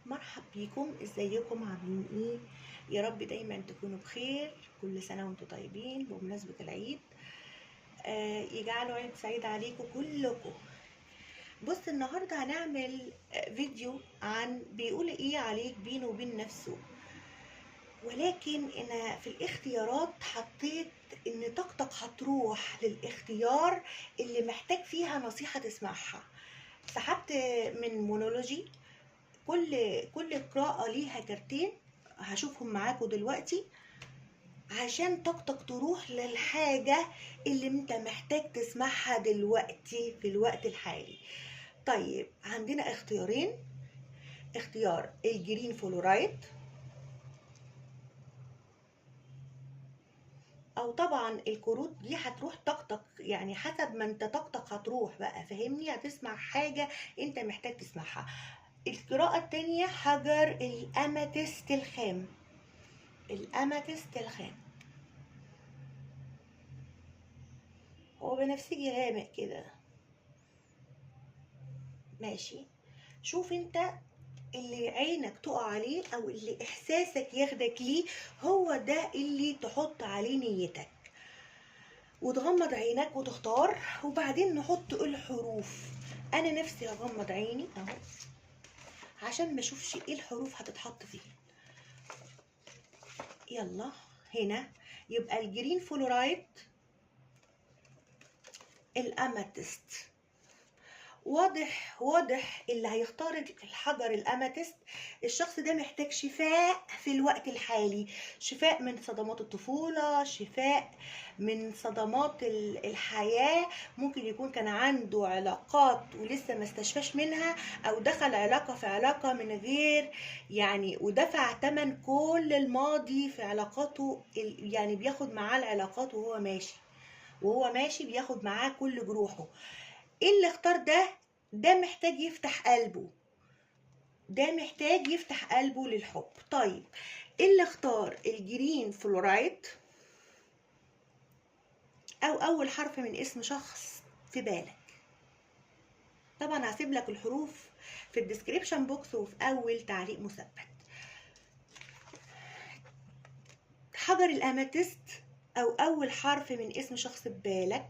مرحب بيكم، ازيكم عاملين ايه؟ يا رب دايما تكونوا بخير. كل سنة وانتم طيبين بمناسبة العيد. يجعله عيد سعيد عليكم كلكم. بص، النهاردة هنعمل فيديو عن بيقول ايه عليك بينه وبين نفسه، ولكن انا في الاختيارات حطيت ان طاقتك هتروح للاختيار اللي محتاج فيها نصيحة تسمعها. سحبت من مونولوجي. كل قراءة ليها كارتين هشوفهم معاكم دلوقتي عشان طاقتك تروح للحاجة اللي انت محتاج تسمعها دلوقتي في الوقت الحالي. طيب، عندنا اختيارين: اختيار الجرين فلورايد، او طبعا الكروت دي هتروح طاقتك، يعني حسب ما انت طاقتك هتروح بقى، فهمني، هتسمع حاجة انت محتاج تسمعها. القراءة التانية حجر الأماتيست الخام. الأماتيست الخام هو بنفسجي غامق كده، ماشي. شوف انت اللي عينك تقع عليه او اللي احساسك ياخدك ليه، هو ده اللي تحط عليه نيتك، وتغمض عينك وتختار، وبعدين نحط الحروف. انا نفسي هغمض عيني اهو عشان ما اشوفش ايه الحروف هتتحط فيه. يلا هنا يبقى الجرين فلورايد، الاماتيست. واضح اللي هيختار الحجر الاماتيست الشخص ده محتاج شفاء في الوقت الحالي، شفاء من صدمات الطفولة، شفاء من صدمات الحياة. ممكن يكون كان عنده علاقات ولسه ما استشفاش منها، او دخل علاقة في علاقة من غير يعني، ودفع تمن كل الماضي في علاقاته، يعني بياخد معاه العلاقات وهو ماشي بياخد معاه كل جروحه. ايه اللي اختار ده محتاج يفتح قلبه، ده محتاج يفتح قلبه للحب. طيب، اللي اختار الجرين فلورايد او اول حرف من اسم شخص في بالك، طبعا هسيب لك الحروف في الديسكريبشن بوكس وفي اول تعليق مثبت. حجر الاماتيست او اول حرف من اسم شخص في بالك.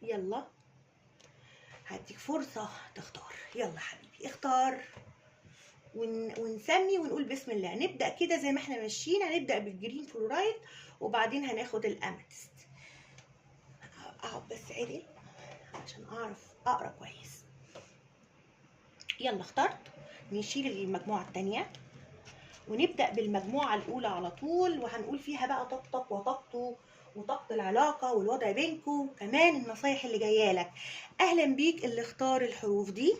يلا هديك فرصة تختار، يلا حبيبي اختار، ونسمي ونقول بسم الله. نبدأ كده زي ما احنا ماشيين، هنبدأ بالجرين فلورايد وبعدين هناخد الاماتيست. اقعد بس عدل عشان اعرف اقرا كويس. يلا اخترت. نشيل المجموعة التانية ونبدأ بالمجموعة الأولى على طول، وهنقول فيها بقى طاقتك وطاقته وطاقة العلاقة والوضع بينكم، كمان النصايح اللي جاية لك. أهلا بيك اللي اختار الحروف دي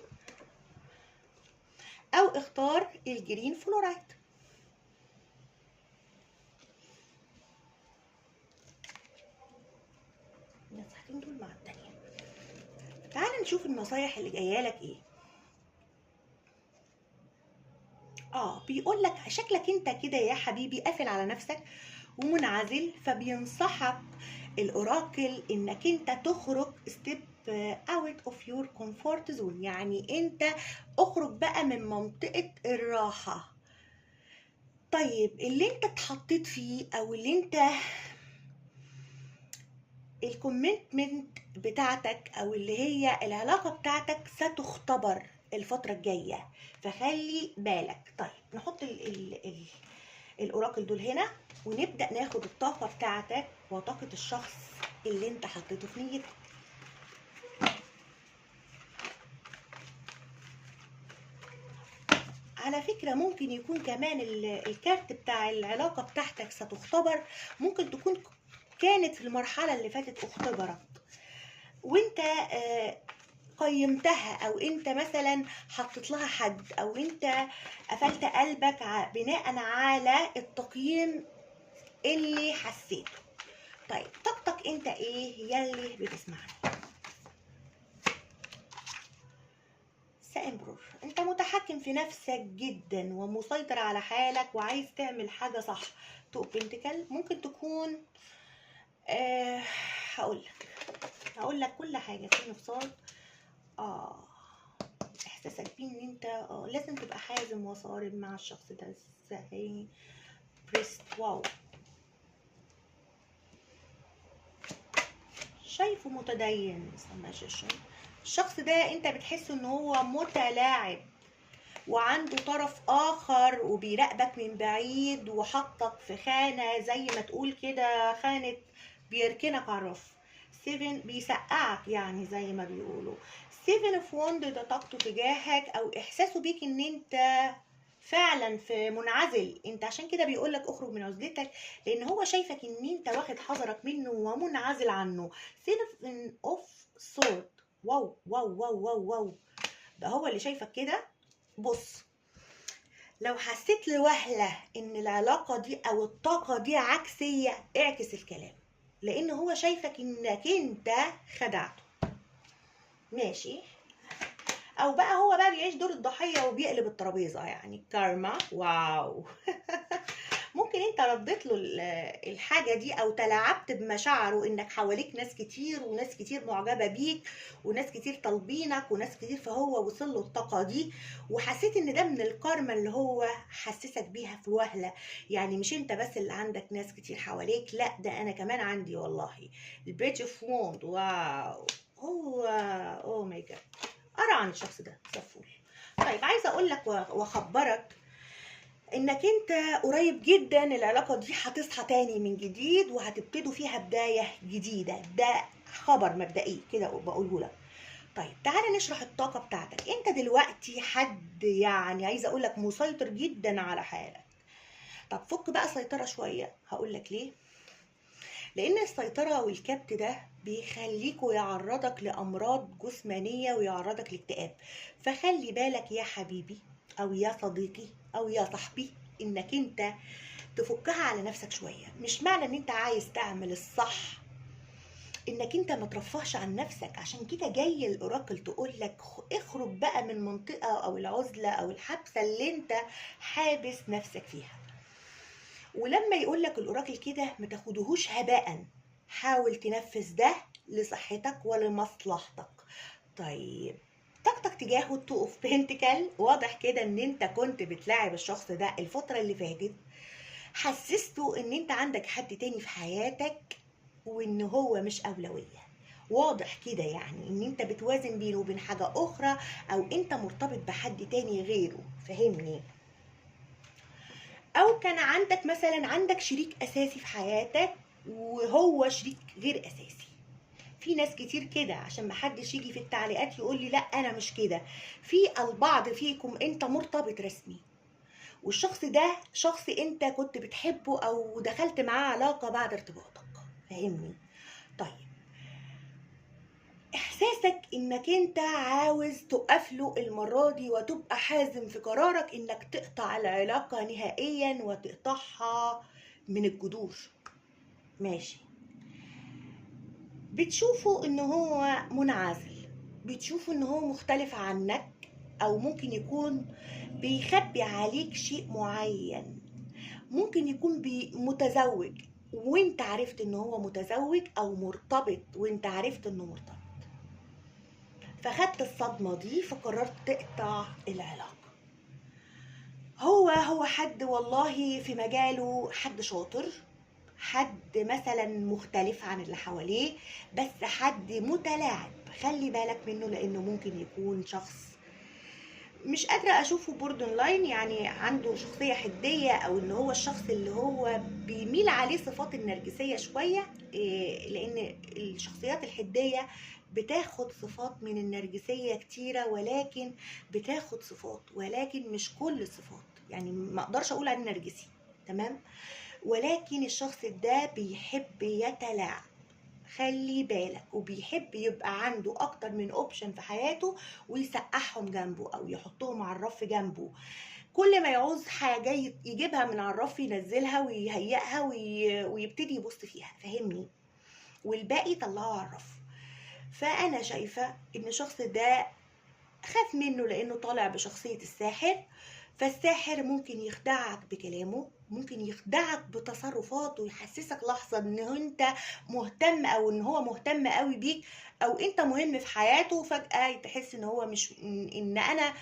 أو اختار الجرين فلورايد. النصيحتين دول مع التانية. تعال نشوف النصايح اللي جايه لك ايه. بيقول لك شكلك انت كده يا حبيبي قافل على نفسك ومنعزل، فبينصحك الاوراكل انك انت تخرج ستيب اوت اوف يور كومفورت زون، يعني انت اخرج بقى من منطقه الراحه. طيب، اللي انت اتحطيت فيه او اللي انت الكوميتمنت بتاعتك او اللي هي العلاقة بتاعتك ستختبر الفترة الجاية، فخلي بالك. طيب، نحط ال الاوراكل دول هنا ونبدأ ناخد الطاقة بتاعتك وطاقة الشخص اللي انت حطيته في نيتك. على فكرة ممكن يكون كمان الكارت بتاع العلاقة بتاعتك ستختبر، ممكن تكون كانت في المرحلة اللي فاتت اختبرت وانت قيمتها، او انت مثلا حطيت لها حد، او انت قفلت قلبك بناء على التقييم اللي حسيته. طيب، طاقتك انت ايه يلي بتسمعني؟ سامبرور، انت متحكم في نفسك جدا ومسيطر على حالك وعايز تعمل حاجة صح. تو بنتكل ممكن تكون هقول لك كل حاجة في نفصال. احساسك بيه ان انت لازم تبقى حازم وصارم مع الشخص ده. ازاي؟ بريست. واو، شايفه متدين. الشخص ده انت بتحس ان هو متلاعب وعنده طرف اخر وبيراقبك من بعيد وحطك في خانة، زي ما تقول كده خانة بيركنك على الرف. 7 بيسقعك يعني زي ما بيقولوا. 7 اوف وند ده طاقته تجاهك او احساسه بيك ان انت فعلا في منعزل. انت عشان كده بيقولك اخرج من عزلتك، لان هو شايفك ان انت واخد حذرك منه ومنعزل عنه. 7 اوف سورد. واو واو واو واو واو، ده هو اللي شايفك كده. بص، لو حسيت لوهلة ان العلاقة دي او الطاقة دي عكسية، اعكس الكلام، لان هو شايفك انك انت خدعته. ماشي؟ او بقى هو بقى بيعيش دور الضحية وبيقلب الترابيزة، يعني كارما. واو. ممكن انت رديت له الحاجة دي او تلاعبت بمشاعره، انك حواليك ناس كتير وناس كتير معجبة بيك وناس كتير طالبينك وناس كتير، فهو وصل له الطاقة دي وحسيت ان ده من الكارما اللي هو حسسك بيها في وهلة. يعني مش انت بس اللي عندك ناس كتير حواليك، لا ده انا كمان عندي والله. البيج اوف ووند. واو. هو اوه ماي جاد، قرا عن الشخص ده سفول. طيب عايزه اقول لك واخبرك انك انت قريب جدا العلاقه دي هتصحى تاني من جديد وهتبتدوا فيها بدايه جديده. ده خبر مبدئي كده بقوله لك. طيب تعالى نشرح الطاقه بتاعتك. انت دلوقتي حد يعني عايزه اقول لك مسيطر جدا على حالك. طب فك بقى سيطره شويه، هقول لك ليه. لان السيطره والكبت ده بيخليك ويعرضك لامراض جسمانيه ويعرضك لاكتئاب. فخلي بالك يا حبيبي او يا صديقي او يا صاحبي، انك انت تفكها على نفسك شويه. مش معنى ان انت عايز تعمل الصح انك انت ما ترفهش عن نفسك. عشان كده جاي الاوراكل تقول لك اخرج بقى من المنطقه او العزله او الحبسه اللي انت حابس نفسك فيها. ولما يقول لك الاوراكل كده ما تاخدهوش هباء، حاول تنفذ ده لصحتك ولمصلحتك. طيب طاقتك تجاهه التو اوف بنتكل، واضح كده ان انت كنت بتلاعب الشخص ده الفترة اللي فاتت، حسسته ان انت عندك حد تاني في حياتك وان هو مش اولوية. واضح كده يعني ان انت بتوازن بينه وبين حاجة اخرى، او انت مرتبط بحد تاني غيره. فهمني؟ او كان عندك مثلا عندك شريك اساسي في حياتك وهو شريك غير اساسي. في ناس كتير كده، عشان ما حدش يجي في التعليقات يقول لي لا انا مش كده. في البعض فيكم انت مرتبط رسمي والشخص ده شخص انت كنت بتحبه او دخلت معاه علاقة بعد ارتباطك. فاهمني؟ طيب احساسك انك انت عاوز تقفله المرة دي وتبقى حازم في قرارك انك تقطع العلاقة نهائيا وتقطعها من الجذور. ماشي؟ بتشوفه ان هو منعزل، بتشوفه ان هو مختلف عنك، او ممكن يكون بيخبي عليك شيء معين. ممكن يكون متزوج وانت عرفت ان هو متزوج، او مرتبط وانت عرفت انه مرتبط، فخدت الصدمة دي فقررت تقطع العلاقة. هو حد والله في مجاله حد شاطر، حد مثلا مختلف عن اللي حواليه، بس حد متلاعب. خلي بالك منه لانه ممكن يكون شخص مش قادرة اشوفه بوردن لاين، يعني عنده شخصية حدية، او ان هو الشخص اللي هو بيميل عليه صفات النرجسية شوية. لان الشخصيات الحدية بتاخد صفات من النرجسية كتيرة، ولكن بتاخد صفات ولكن مش كل الصفات. يعني ما اقدرش اقول عليه نرجسي، تمام؟ ولكن الشخص ده بيحب يتلاعب، خلي بالك، وبيحب يبقى عنده اكتر من اوبشن في حياته ويسقعهم جنبه او يحطهم على الرف جنبه. كل ما يعوز حاجة يجيبها من على الرف ينزلها ويهيئها ويبتدي يبص فيها. فهمني؟ والباقي طلعه على الرف. فانا شايفة ان الشخص ده خاف منه لانه طالع بشخصية الساحر، فالساحر ممكن يخدعك بكلامه، ممكن يخدعك بتصرفاته، يحسسك لحظة ان انت مهتم او ان هو مهتم قوي بيك، او انت مهم في حياته، وفجأة تحس ان هو مش ان انا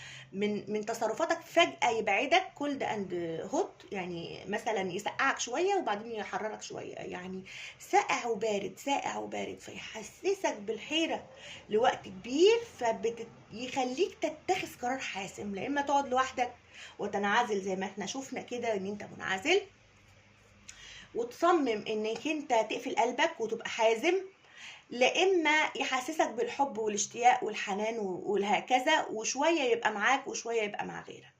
من تصرفاتك، فجأة يبعدك كولد اند هوت، يعني مثلا يسقعك شوية وبعدين يحررك شوية، يعني ساقع وبارد ساقع وبارد، فيحسسك بالحيرة لوقت كبير، فيخليك تتخذ قرار حاسم، لا اما تقعد لوحدك وتنعزل زي ما احنا شفنا كده ان انت منعزل، وتصمم انك انت تقفل قلبك وتبقى حازم، لا اما يحسسك بالحب والاشتياق والحنان وهكذا، وشويه يبقى معاك وشويه يبقى مع غيرك.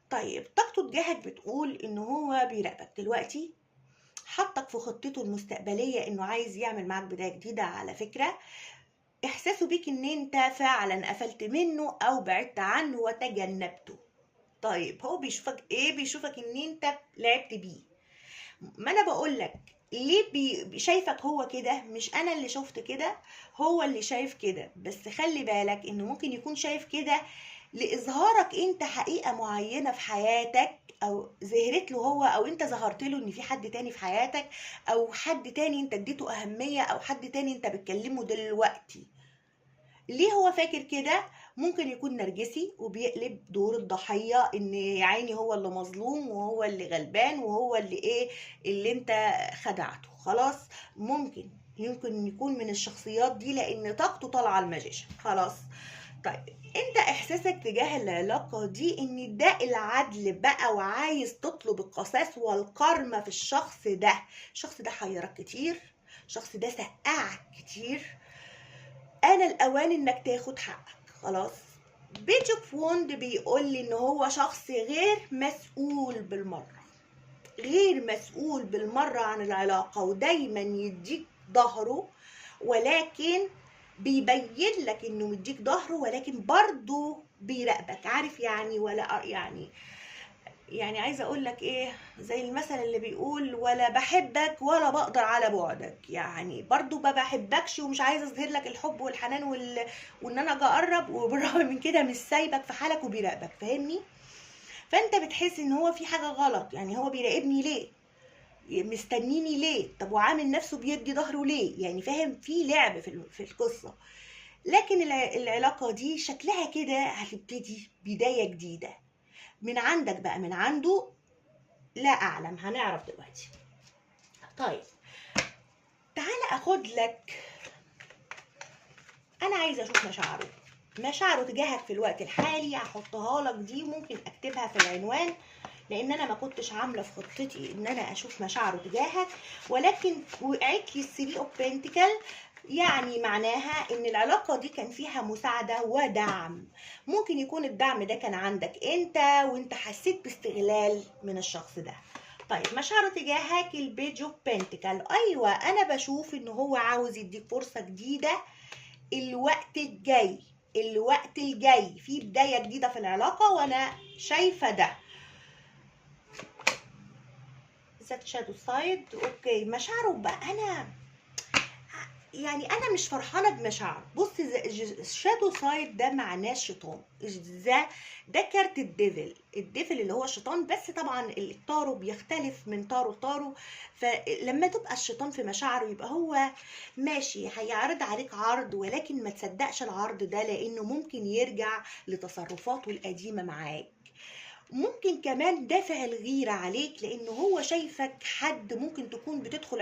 طيب طاقته تجاهك بتقول ان هو بيراقبك دلوقتي، حطك في خطته المستقبليه انه عايز يعمل معاك بدايه جديده. على فكره احساسه بيك ان انت فعلا قفلت منه او بعدت عنه وتجنبته. طيب هو بيشوفك ايه؟ بيشوفك ان انت لعبت بيه. ما انا بقول لك ليه شايفك هو كده، مش انا اللي شفت كده، هو اللي شايف كده. بس خلي بالك انه ممكن يكون شايف كده لإظهارك انت حقيقة معينة في حياتك، او ظهرت له هو، او انت ظهرت له ان في حد تاني في حياتك، او حد تاني انت اديته اهمية، او حد تاني انت بتكلمه دلوقتي. ليه هو فاكر كده؟ ممكن يكون نرجسي وبيقلب دور الضحية، ان يا عيني هو اللي مظلوم وهو اللي غلبان وهو اللي ايه، اللي انت خدعته خلاص. يمكن يكون من الشخصيات دي، لان طاقته طالعة الماجيشن خلاص. طيب انت احساسك تجاه العلاقة دي ان ده العدل بقى، وعايز تطلب القصاص والكرمة في الشخص ده. الشخص ده حيرك كتير، الشخص ده سقعك كتير، انا الاوان انك تاخد حقك خلاص. بيج اوف ووند بيقول لي ان هو شخص غير مسؤول بالمره، غير مسؤول بالمره عن العلاقه، ودايما يديك ظهره، ولكن بيبين لك انه مديك ظهره، ولكن برضه بيراقبك. عارف يعني ولا يعني عايزه اقول لك ايه، زي المثل اللي بيقول ولا بحبك ولا بقدر على بعدك، يعني برضو ما بحبكش ومش عايزه اظهر لك الحب والحنان وان انا اجي اقرب، وبالرغم من كده مش سايبك في حالك وبيراقبك. فاهمني؟ فانت بتحس ان هو في حاجه غلط، يعني هو بيراقبني ليه، مستنيني ليه، طب وعامل نفسه بيدي ظهره ليه، يعني فاهم؟ في لعب في القصه. لكن العلاقه دي شكلها كده هتبتدي بدايه جديده من عندك بقى، من عنده، لا اعلم، هنعرف دلوقتي. طيب تعالى اخد لك، انا عايزه اشوف مشاعره تجاهك في الوقت الحالي. هحطها لك دي، ممكن اكتبها في العنوان، لان انا ما كنتش عامله في خطتي ان انا اشوف مشاعره تجاهك، ولكن وقعت لي الثري اوف بنتكل، يعني معناها ان العلاقه دي كان فيها مساعده ودعم. ممكن يكون الدعم ده كان عندك انت، وانت حسيت باستغلال من الشخص ده. طيب مشاعره تجاهك البيج اوف بنتكل، ايوه انا بشوف ان هو عاوز يديك فرصه جديده الوقت الجاي، الوقت الجاي في بدايه جديده في العلاقه، وانا شايفه ده. ذات شادو سايد. اوكي مشاعره بقى، انا مش فرحانه بمشاعره. بص الشادو سايد ده معناه الشيطان، ده كارت الديفل اللي هو الشيطان، بس طبعا التارو بيختلف من تارو لتارو. فلما تبقى الشيطان في مشاعره يبقى هو ماشي هيعرض عليك عرض، ولكن ما تصدقش العرض ده، لانه ممكن يرجع لتصرفاته القديمه معاك. ممكن كمان دافع الغيرة عليك، لانه هو شايفك حد ممكن تكون بتدخل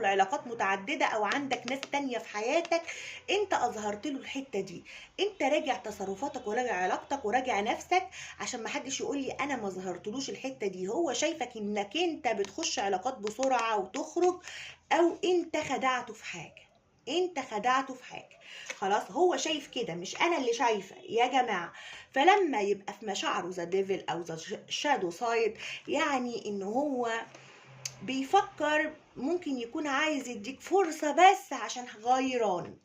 علاقات متعددة، او عندك ناس تانية في حياتك، انت اظهرت له الحتة دي. انت راجع تصرفاتك وراجع علاقتك وراجع نفسك، عشان ما حدش يقول لي انا ما ظهرتلوش الحتة دي. هو شايفك انك انت بتخش علاقات بسرعة وتخرج، او انت خدعته في حاجة. خلاص هو شايف كده، مش انا اللي شايفه يا جماعه. فلما يبقى في مشاعره ذا ديفل او ذا شادو سايد، يعني ان هو بيفكر ممكن يكون عايز يديك فرصة، بس عشان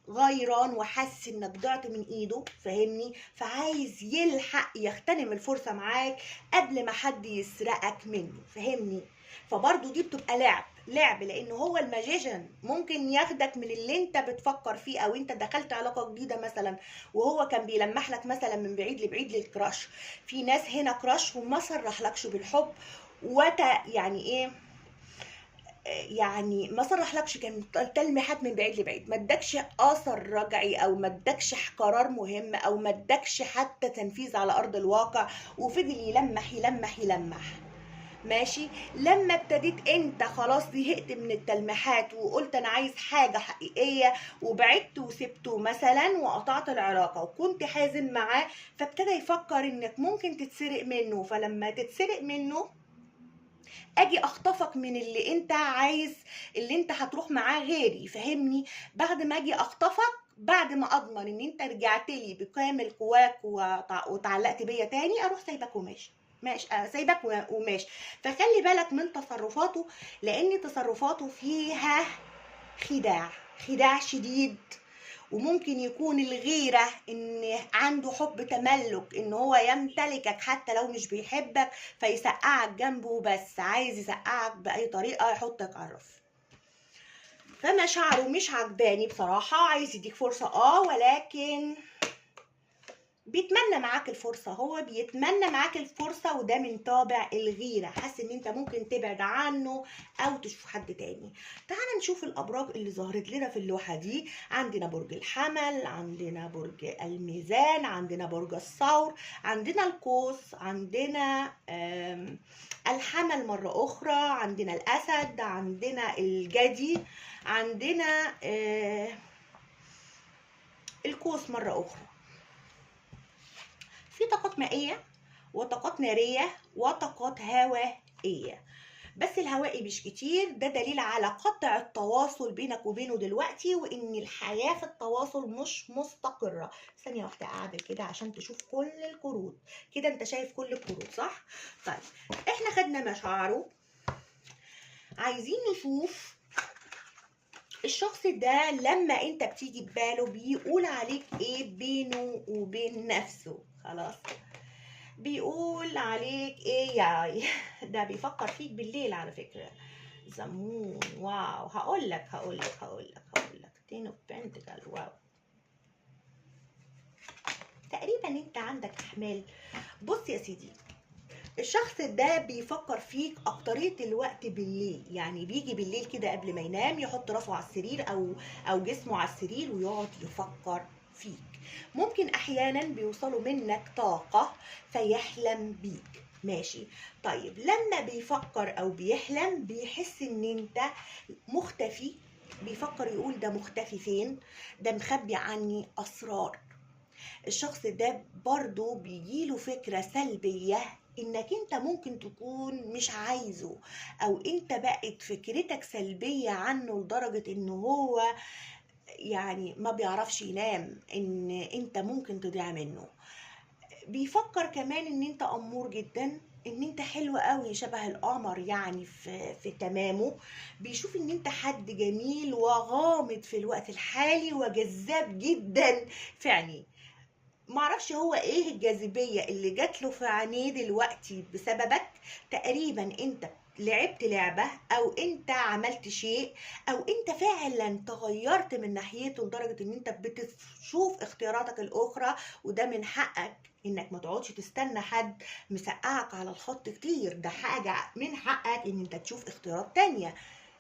غيران وحاسس انك ضعت من ايده، فاهمني؟ فعايز يلحق يغتنم الفرصة معاك قبل ما حد يسرقك منه، فاهمني؟ فبرضو دي بتبقى لعب، لعب، لان هو الماجيشن ممكن ياخدك من اللي انت بتفكر فيه، او انت دخلت علاقه جديده مثلا وهو كان بيلمح لك مثلا من بعيد لبعيد للكراش. في ناس هنا كراش وما صرحلكش بالحب، يعني ايه، يعني ما صرحلكش، كان تلميحات من بعيد لبعيد، ما ادكش اثر رجعي، او ما ادكش قرار مهم، او ما ادكش حتى تنفيذ على ارض الواقع، وفضل يلمح يلمح يلمح. ماشي. لما ابتديت انت خلاص زهقت من التلميحات وقلت انا عايز حاجه حقيقيه، وبعدت وسبته مثلا وقطعت العلاقه وكنت حازم معاه، فابتدى يفكر انك ممكن تتسرق منه. فلما تتسرق منه اجي اخطفك من اللي انت عايز، اللي انت هتروح معاه غيري، فهمني؟ بعد ما اجي اخطفك، بعد ما اضمن ان انت رجعت لي بكامل قواك وتعلقت بيا تاني، اروح سايبك وماشي. ماشي، سايبك وماشي. فخلي بالك من تصرفاته، لان تصرفاته فيها خداع، خداع شديد. وممكن يكون الغيرة ان عنده حب تملك، ان هو يمتلكك حتى لو مش بيحبك، فيسقعك جنبه، بس عايز يسقعك بأي طريقة، يحطك على الرف. فمشاعره مش عجباني بصراحة، عايز يديك فرصة ولكن بيتمنى معاك الفرصة، هو بيتمنى معاك الفرصة، وده من طابع الغيرة، حاسس ان انت ممكن تبعد عنه او تشوف حد تاني. تعال نشوف الابراج اللي ظهرت لنا في اللوحة دي. عندنا برج الحمل، عندنا برج الميزان، عندنا برج الثور، عندنا القوس، عندنا الحمل مرة اخرى، عندنا الاسد، عندنا الجدي، عندنا القوس مرة اخرى. في طاقات مائية وطاقات نارية وطاقات هوائية، بس الهوائي مش كتير. ده دليل على قطع التواصل بينك وبينه دلوقتي، وان الحياة في التواصل مش مستقرة. ثانية واحدة اعدل كده عشان تشوف كل الكروت. كده انت شايف كل الكروت صح؟ طيب احنا خدنا مشاعره، عايزين نشوف الشخص ده لما انت بتيجي بباله بيقول عليك ايه بينه وبين نفسه. خلاص، بيقول عليك ايه ياي؟ ده بيفكر فيك بالليل على فكرة. زمون، واو. هقول لك تين اوف بنتكل، واو. تقريبا انت عندك احمال. بص يا سيدي، الشخص ده بيفكر فيك اكترية الوقت بالليل، يعني بيجي بالليل كده قبل ما ينام، يحط راسه على السرير او جسمه على السرير ويقعد يفكر فيك. ممكن احيانا بيوصلوا منك طاقة فيحلم بيك. ماشي. طيب لما بيفكر او بيحلم بيحس ان انت مختفي، بيفكر يقول ده مختفي فين، ده مخبي عني اسرار. الشخص ده برضو بيجيله فكرة سلبية انك انت ممكن تكون مش عايزه، او انت بقت فكرتك سلبية عنه لدرجة ان هو يعني ما بيعرفش ينام، ان انت ممكن تضيع منه. بيفكر كمان ان انت امور جدا، ان انت حلو قوي شبه القمر يعني في تمامه. بيشوف ان انت حد جميل وغامض في الوقت الحالي وجذاب جدا في عينيه. معرفش هو ايه الجاذبية اللي جات له في عينيه دلوقتي بسببك. تقريبا انت لعبت لعبة، او انت عملت شيء، او انت فعلا تغيرت من ناحيته لدرجة ان انت بتشوف اختياراتك الاخرى. وده من حقك انك ما تقعدش تستنى حد مسقعك على الخط كتير، ده حاجة من حقك ان انت تشوف اختيارات تانية،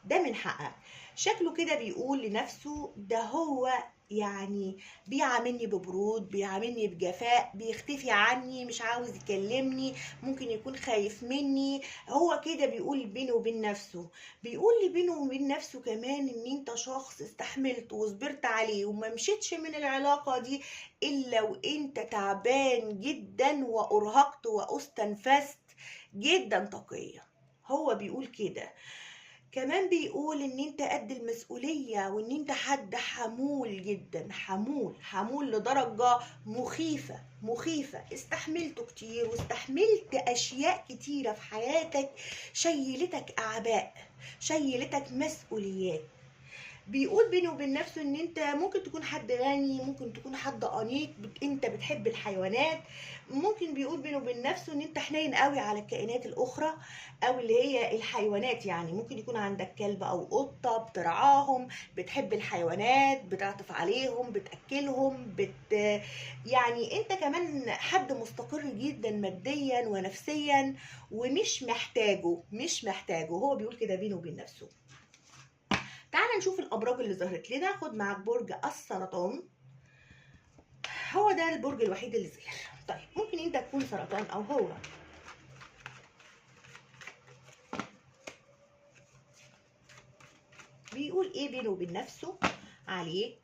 ده من حقك. شكله كده بيقول لنفسه ده هو يعني بيعاملني ببرود، بيعاملني بجفاء، بيختفي عني، مش عاوز يكلمني، ممكن يكون خايف مني. هو كده بيقول بينه وبين نفسه. بيقول لي بينه وبين نفسه كمان ان انت شخص استحملت وصبرت عليه وما مشيتش من العلاقة دي الا وانت تعبان جدا وارهقت واستنفذت جدا طاقيا. هو بيقول كده. كمان بيقول ان انت قد المسؤولية، وان انت حد حمول جدا، حمول لدرجة مخيفة. استحملته كتير واستحملت اشياء كتيرة في حياتك، شيلتك اعباء، شيلتك مسؤوليات. بيقول بينه وبين نفسه ان انت ممكن تكون حد غني، ممكن تكون حد انيق، انت بتحب الحيوانات. ممكن بيقول بينه وبين نفسه ان انت حنين قوي على الكائنات الاخرى، او اللي هي الحيوانات. يعني ممكن يكون عندك كلب او قطة بترعاهم، بتحب الحيوانات، بتعطف عليهم، بتاكلهم، يعني انت كمان حد مستقر جدا ماديا ونفسيا، ومش محتاجه، مش محتاجه. هو بيقول كده بينه وبين نفسه. تعال نشوف الابراج اللي ظهرت لنا. خد معاك برج السرطان، هو ده البرج الوحيد اللي ظهر. طيب ممكن انت تكون سرطان او هو. بيقول ايه بينه وبين نفسه عليك؟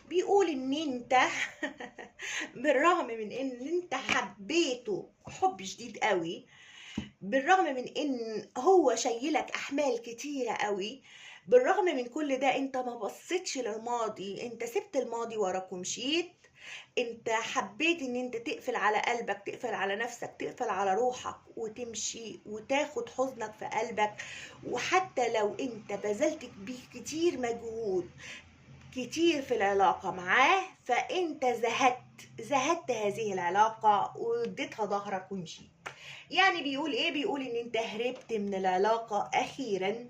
بيقول ان انت بالرغم من ان انت حبيته حب شديد قوي، بالرغم من ان هو شايلك احمال كتيرة قوي، بالرغم من كل ده انت ما بصيتش للماضي، انت سبت الماضي وراك ومشيت. انت حبيت ان انت تقفل على قلبك، تقفل على نفسك، تقفل على روحك، وتمشي وتاخد حزنك في قلبك. وحتى لو انت بذلت بيه كتير مجهود كتير في العلاقة معاه، فانت زهدت هذه العلاقة واديتها ظهرك ومشيت. يعني بيقول ايه؟ بيقول ان انت هربت من العلاقة اخيرا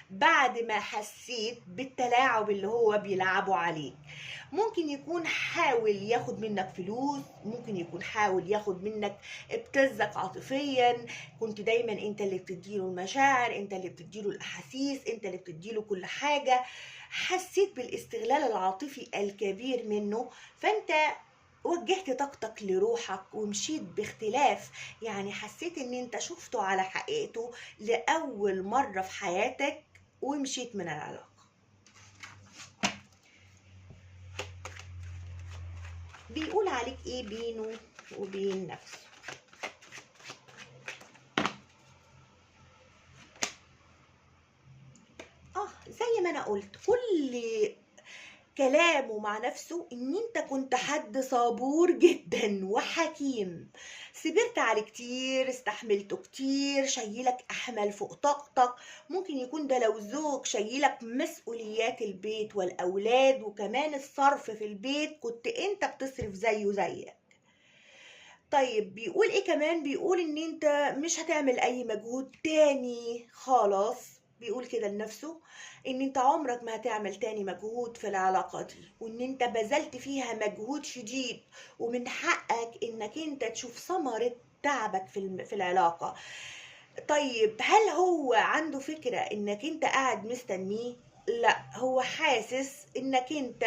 بعد ما حسيت بالتلاعب اللي هو بيلعبوا عليك. ممكن يكون حاول ياخد منك فلوس، ممكن يكون حاول ياخد منك، ابتزك عاطفيا. كنت دايما انت اللي بتديله المشاعر، انت اللي بتديله الاحاسيس، انت اللي بتديله كل حاجة. حسيت بالاستغلال العاطفي الكبير منه، فانت وجهت طاقتك لروحك ومشيت باختلاف. يعني حسيت ان انت شفته على حقيقته لأول مرة في حياتك ومشيت من العلاقة. بيقول عليك ايه بينه وبين نفسه؟ زي ما انا قلت، كل كلامه مع نفسه ان انت كنت حد صبور جدا وحكيم، صبرت عليه كتير، استحملته كتير، شايلك احمل فوق طاقتك. ممكن يكون ده لو زوج شايلك مسؤوليات البيت والاولاد وكمان الصرف في البيت، كنت انت بتصرف زيه زيك. طيب بيقول ايه كمان؟ بيقول ان انت مش هتعمل اي مجهود تاني خلاص. بيقول كده لنفسه ان انت عمرك ما هتعمل تاني مجهود في العلاقة دي، وان انت بذلت فيها مجهود شديد، ومن حقك انك انت تشوف ثمرة تعبك في العلاقة. طيب هل هو عنده فكرة انك انت قاعد مستنيه؟ لا، هو حاسس انك انت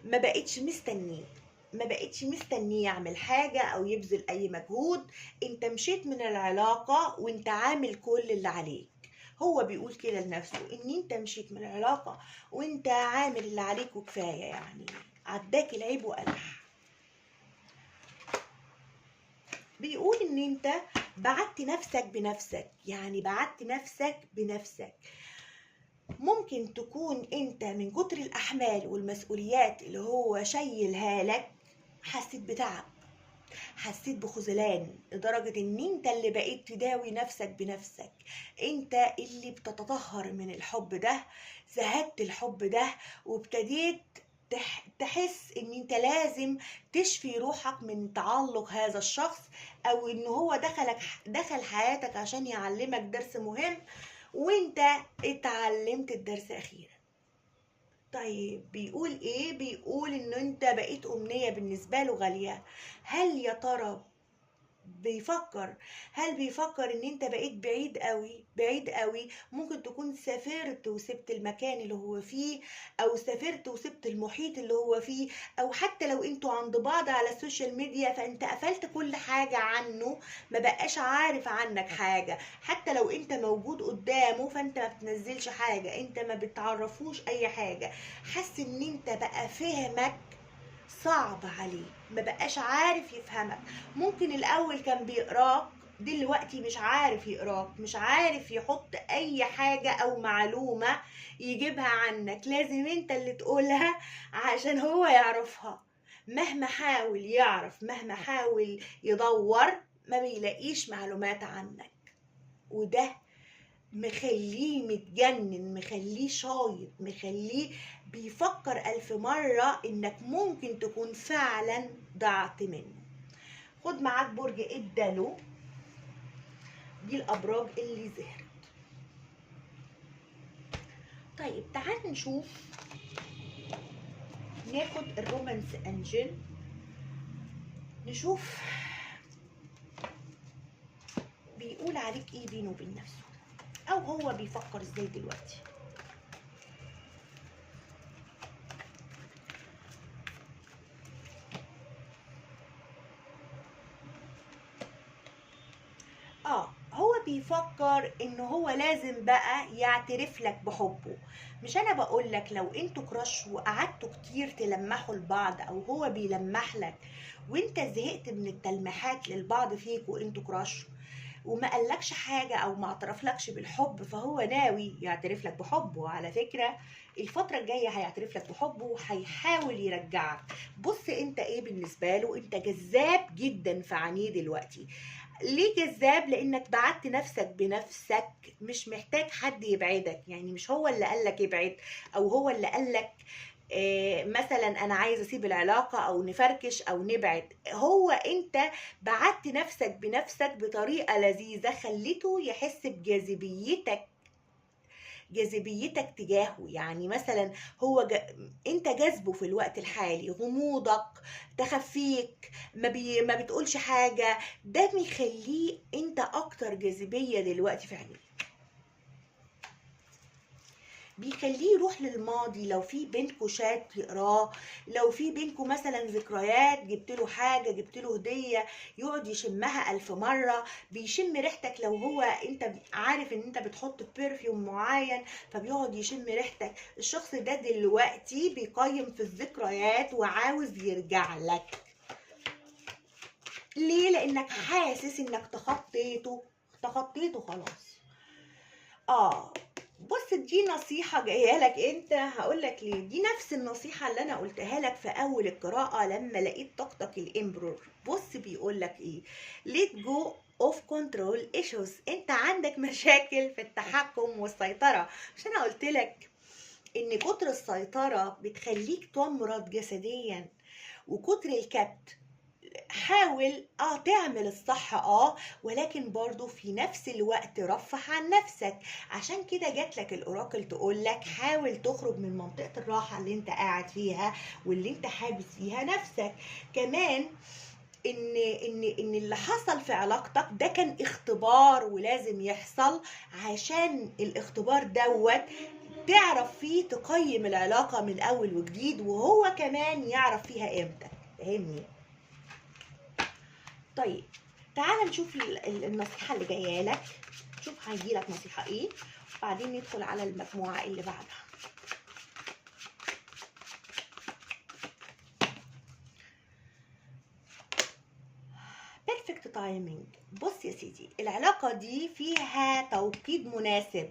ما بقتش مستنيه، ما بقتش مستنيه يعمل حاجة او يبذل اي مجهود. انت مشيت من العلاقة وانت عامل كل اللي عليك. هو بيقول كده لنفسه ان انت مشيت من العلاقة وانت عامل اللي عليك وكفاية، يعني عداك العيب وقلح. بيقول ان انت بعدت نفسك بنفسك، يعني بعدت نفسك بنفسك. ممكن تكون انت من كتر الاحمال والمسؤوليات اللي هو شايلها لك حسيت بتعب، حسيت بخذلان، لدرجة ان انت اللي بقيت تداوي نفسك بنفسك. انت اللي بتتطهر من الحب ده، زهدت الحب ده، وابتديت تحس ان انت لازم تشفي روحك من تعلق هذا الشخص، او ان هو دخل حياتك عشان يعلمك درس مهم، وانت اتعلمت الدرس اخيرا. طيب بيقول ايه؟ بيقول ان انت بقيت امنية بالنسبة له غالية. هل يا ترى هل بيفكر ان انت بقيت بعيد قوي، بعيد قوي؟ ممكن تكون سافرت وسبت المكان اللي هو فيه، او سافرت وسبت المحيط اللي هو فيه، او حتى لو انتوا عند بعض على السوشيال ميديا فانت قفلت كل حاجة عنه، ما بقاش عارف عنك حاجة. حتى لو انت موجود قدامه فانت ما بتنزلش حاجة، انت ما بتعرفوش اي حاجة. حس ان انت بقى فهمك صعب عليه، ما بقاش عارف يفهمك. ممكن الاول كان بيقراك، دلوقتي مش عارف يقراك، مش عارف يحط اي حاجة او معلومة يجيبها عنك، لازم انت اللي تقولها عشان هو يعرفها. مهما حاول يعرف، مهما حاول يدور، ما بيلاقيش معلومات عنك. وده مخليه متجنن، مخليه شايط، مخليه بيفكر 1000 مرة انك ممكن تكون فعلا ضعت منه. خد معاك برج الدلو، دي الابراج اللي ظهرت. طيب تعال نشوف، ناخد الرومانس انجل، نشوف بيقول عليك ايه بينه وبين نفسه، او هو بيفكر ازاي دلوقتي. هو بيفكر ان هو لازم بقى يعترف لك بحبه. مش انا بقول لك لو انتوا كراش وقعدتوا كتير تلمحوا لبعض، او هو بيلمح لك وانت زهقت من التلميحات للبعض فيكوا انتوا كراش، وما قالكش حاجة او ما اعترفلكش بالحب، فهو ناوي يعترف لك بحبه. على فكرة الفترة الجاية هيعترف لك بحبه وهيحاول يرجعك. بص انت ايه بالنسبة له، انت جذاب جدا في عينيه دلوقتي. ليه جذاب؟ لانك بعدت نفسك بنفسك، مش محتاج حد يبعدك. يعني مش هو اللي قالك ابعد، او هو اللي قالك مثلا انا عايز اسيب العلاقة او نفركش او نبعد. هو انت بعدت نفسك بنفسك بطريقة لذيذة خليته يحس بجاذبيتك تجاهه. يعني مثلا هو انت جذبه في الوقت الحالي، غموضك، تخفيك، ما بتقولش حاجة، ده بيخليه انت اكتر جاذبية دلوقتي في عينيه. بيخليه يروح للماضي، لو في بينكوا شات يقراه، لو في بينكوا مثلا ذكريات، جبت له حاجه، جبت له هديه، يقعد يشمها 1000 مره. بيشم ريحتك، لو هو انت عارف ان انت بتحط برفيوم معين فبيقعد يشم ريحتك. الشخص ده دلوقتي بيقيم في الذكريات وعاوز يرجع لك. ليه؟ لانك حاسس انك تخطيته خلاص. بص دي نصيحة جاية لك انت، هقول لك ليه. دي نفس النصيحة اللي انا قلتها لك في اول القراءة لما لقيت طاقتك الامبرور. بص بيقول لك ايه، let go of control issues. انت عندك مشاكل في التحكم والسيطرة. مش انا قلت لك ان كتر السيطرة بتخليك تمرض جسديا، وكتر الكبت. حاول تعمل الصح ولكن برضو في نفس الوقت رفه عن نفسك. عشان كده جاتلك الاوراكل تقولك حاول تخرج من منطقة الراحة اللي انت قاعد فيها واللي انت حابس فيها نفسك. كمان ان اللي حصل في علاقتك ده كان اختبار ولازم يحصل، عشان الاختبار تعرف فيه تقيم العلاقة من اول وجديد، وهو كمان يعرف فيها امتى. فهمني؟ طيب تعال نشوف النصيحة اللي جاية لك، شوف هيجيلك نصيحة ايه، وبعدين ندخل على المجموعة اللي بعدها. بيرفكت تايمينج. بص يا سيدي، العلاقة دي فيها توقيت مناسب.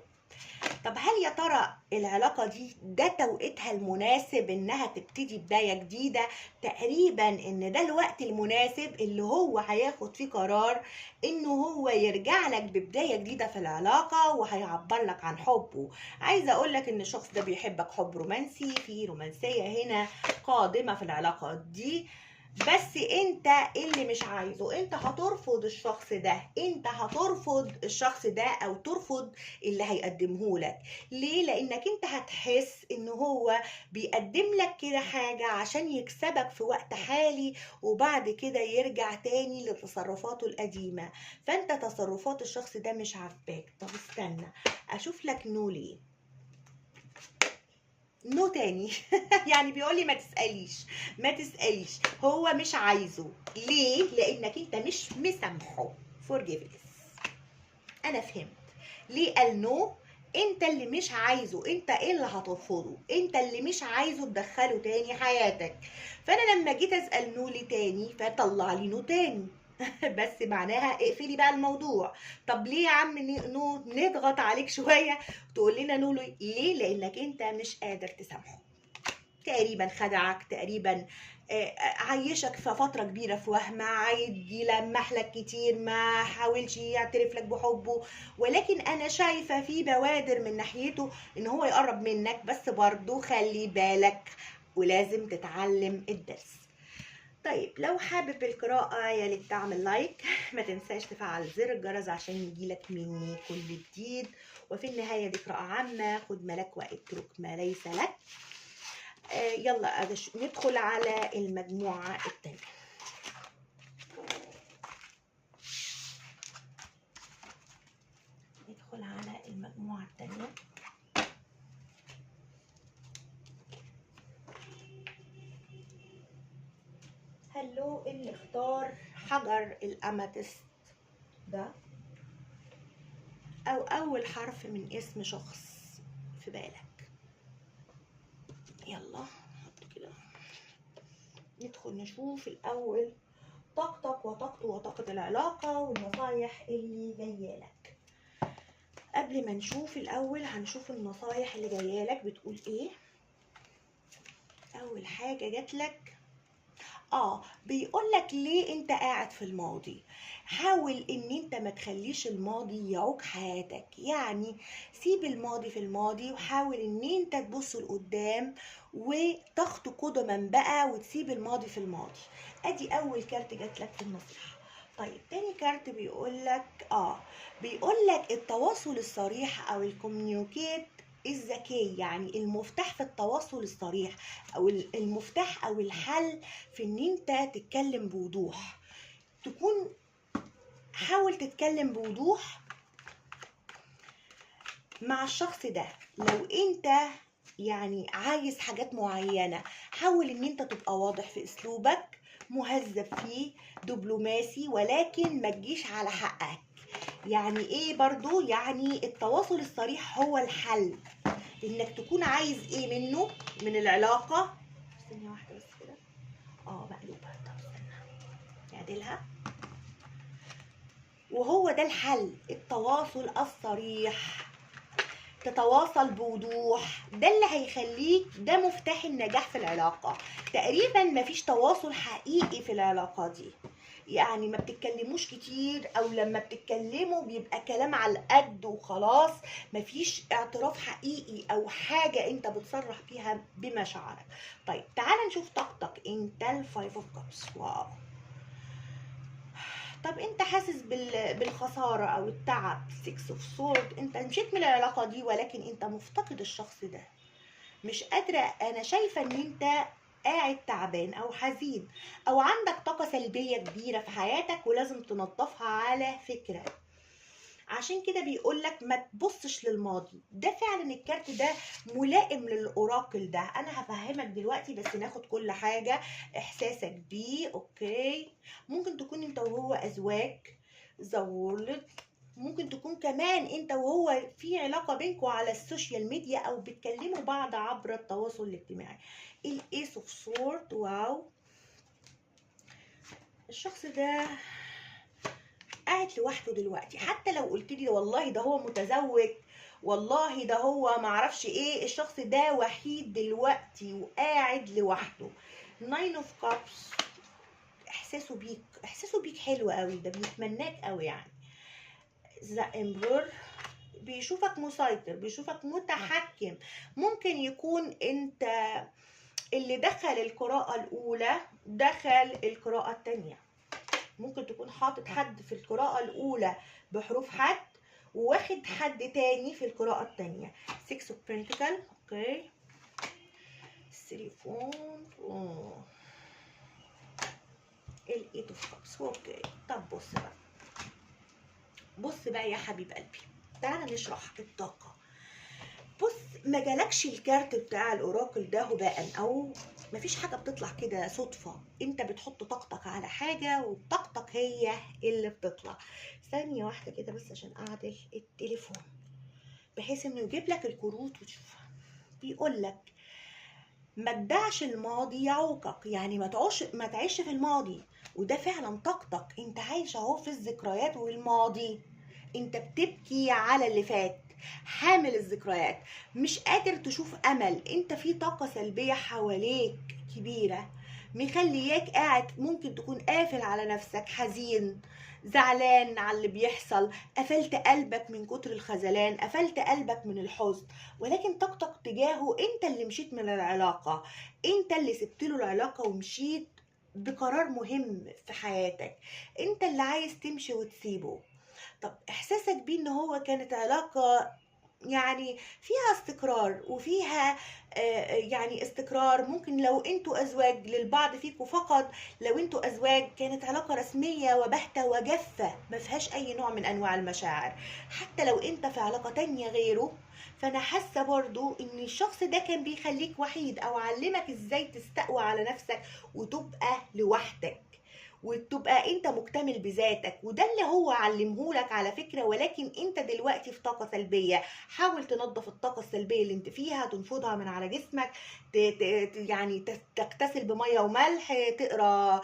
طب هل يا ترى العلاقة دي ده توقيتها المناسب انها تبتدي بداية جديدة؟ تقريبا ان ده الوقت المناسب اللي هو هياخد فيه قرار انه هو يرجع لك ببداية جديدة في العلاقة، وهيعبر لك عن حبه. عايزة اقول لك ان الشخص ده بيحبك حب رومانسي، في رومانسية هنا قادمة في العلاقة دي. بس انت اللي مش عايزه، انت هترفض الشخص ده، انت هترفض الشخص ده او ترفض اللي هيقدمه لك. ليه؟ لانك انت هتحس ان هو بيقدم لك كده حاجة عشان يكسبك في وقت حالي، وبعد كده يرجع تاني لتصرفاته القديمة. فانت تصرفات الشخص ده مش عاجباك. طب استنى اشوف لك نو ليه. نو تاني. يعني بيقولي ما تسأليش، هو مش عايزه. ليه؟ لانك انت مش مسامحه. forgiveness. انا فهمت ليه قال نو. انت اللي مش عايزه، انت ايه اللي هترفضه، انت اللي مش عايزه تدخله تاني حياتك. فانا لما جيت اسأل نو ليه تاني فطلع لي نو تاني. بس معناها اقفلي بقى الموضوع. طب ليه يا عم نو نضغط عليك شوية تقول لنا نو ليه؟ لانك انت مش قادر تسامحه. تقريبا خدعك، تقريبا عيشك في فترة كبيرة في وهم، عايد يلمح لك كتير، ما حاولش يعترف لك بحبه. ولكن انا شايفة في بوادر من ناحيته ان هو يقرب منك، بس برضو خلي بالك ولازم تتعلم الدرس. طيب لو حابب القراءة يا ريت تعمل لايك، ما تنساش تفعل زر الجرس عشان يجيلك مني كل جديد. وفي النهاية دي قراءة عامة، خد ما لك واترك ما ليس لك. يلا ندخل على المجموعة التانية. ندخل على المجموعة التانية. هلو اللي اختار حجر الأماتيست ده، أو أول حرف من اسم شخص في بالك. يلا نحط كده، ندخل نشوف الأول طاقتك وطاقته وطاقة العلاقة والنصايح اللي جايالك. قبل ما نشوف الأول هنشوف النصايح اللي جايالك بتقول ايه. أول حاجة جاتلك بيقولك ليه انت قاعد في الماضي. حاول ان انت ما تخليش الماضي يعوق حياتك، يعني سيب الماضي في الماضي وحاول ان انت تبص لقدام وتخطو قدما بقى وتسيب الماضي في الماضي. ادي اول كارت جاتلك في النصيحة. طيب تاني كارت بيقولك التواصل الصريح او الكوميونيكيت الذكي، يعني المفتاح في التواصل الصريح او المفتاح او الحل في ان انت تتكلم بوضوح. حاول تتكلم بوضوح مع الشخص ده. لو انت يعني عايز حاجات معينة حاول ان انت تبقى واضح في اسلوبك، مهذب فيه، دبلوماسي، ولكن ما تجيش على حقك. يعني ايه برضو؟ يعني التواصل الصريح هو الحل، انك تكون عايز ايه منه من العلاقة. ثانية واحدة بس كده، مقلوبة. طب استنى نعدلها. وهو ده الحل، التواصل الصريح، تتواصل بوضوح، ده اللي هيخليك، ده مفتاح النجاح في العلاقة. تقريبا مفيش تواصل حقيقي في العلاقة دي، يعني ما بتتكلموش كتير، او لما بتتكلموا بيبقى كلام على القد وخلاص، مفيش اعتراف حقيقي او حاجة انت بتصرح فيها بمشاعرك. طيب تعال نشوف طاقتك انت. الفايف اوف كابس، واو. طب انت حاسس بالخسارة او التعب. 6 اوف سورد، انت مشيت من العلاقة دي ولكن انت مفتقد الشخص ده، مش قادرة. انا شايفة ان انت قاعد تعبان او حزين او عندك طاقة سلبية كبيرة في حياتك ولازم تنظفها على فكرة. عشان كده بيقولك ما تبصش للماضي. ده فعلا الكارت ده ملائم للأوراكل ده. انا هفهمك دلوقتي بس ناخد كل حاجة احساسك بيه. اوكي، ممكن تكون انت وهو ازواج زورلد، ممكن تكون كمان انت وهو في علاقة بينكم على السوشيال ميديا او بتكلموا بعض عبر التواصل الاجتماعي. الايس اوف سورد، واو. الشخص ده قاعد لوحده دلوقتي. حتى لو قلت لي والله ده هو متزوج، والله ده هو معرفش ايه، الشخص ده وحيد دلوقتي وقاعد لوحده. 9 اوف كابس، احساسه بيك حلو قوي، ده بيتمناك قوي يعني. ذا امبرور، بيشوفك مسيطر، بيشوفك متحكم. ممكن يكون انت اللي دخل القراءة الأولى دخل القراءة التانية. ممكن تكون حاطط حد في القراءة الأولى بحروف حد وواخد حد تاني في القراءة التانية. 6 of Pentacle، اوكي. السيليفون، ال 8 of Cups، اوكي. طب بص بقى يا حبيب قلبي، تعالى نشرح الطاقة. بص، ما جالكش الكارت بتاع الاوراكل ده هباء، او مفيش حاجه بتطلع كده صدفه. انت بتحط طاقتك على حاجه وطاقتك هي اللي بتطلع. ثانيه واحده كده بس عشان اعدل التليفون بحيث انه يجيب لك الكروت وتشوفها. بيقول لك ما تدعش الماضي يعوقك، يعني ما تعيش في الماضي. وده فعلا طاقتك، انت عايش اهو في الذكريات والماضي، انت بتبكي على اللي فات. حامل الذكريات، مش قادر تشوف امل، انت في طاقة سلبية حواليك كبيرة مخلياك قاعد، ممكن تكون قافل على نفسك، حزين زعلان على اللي بيحصل، قفلت قلبك من كتر الخذلان، قفلت قلبك من الحزن، ولكن طاقتك تجاهه انت اللي مشيت من العلاقة، انت اللي سبت له العلاقة ومشيت بقرار مهم في حياتك، انت اللي عايز تمشي وتسيبه. طب احساسك بيه ان هو كانت علاقة يعني فيها استقرار وفيها يعني استقرار، ممكن لو انتوا ازواج للبعض فيكم فقط، لو انتوا ازواج كانت علاقة رسمية وبهتة وجافة ما فيهاش اي نوع من انواع المشاعر. حتى لو انت في علاقة تانية غيره، فانا حاسة برضو ان الشخص ده كان بيخليك وحيد او علمك ازاي تستقوى على نفسك وتبقى لوحدك وتبقى انت مكتمل بذاتك، وده اللي هو علمهولك على فكرة. ولكن انت دلوقتي في طاقة سلبية، حاول تنظف الطاقة السلبية اللي انت فيها، تنفضها من على جسمك، يعني تغتسل بمية وملح، تقرا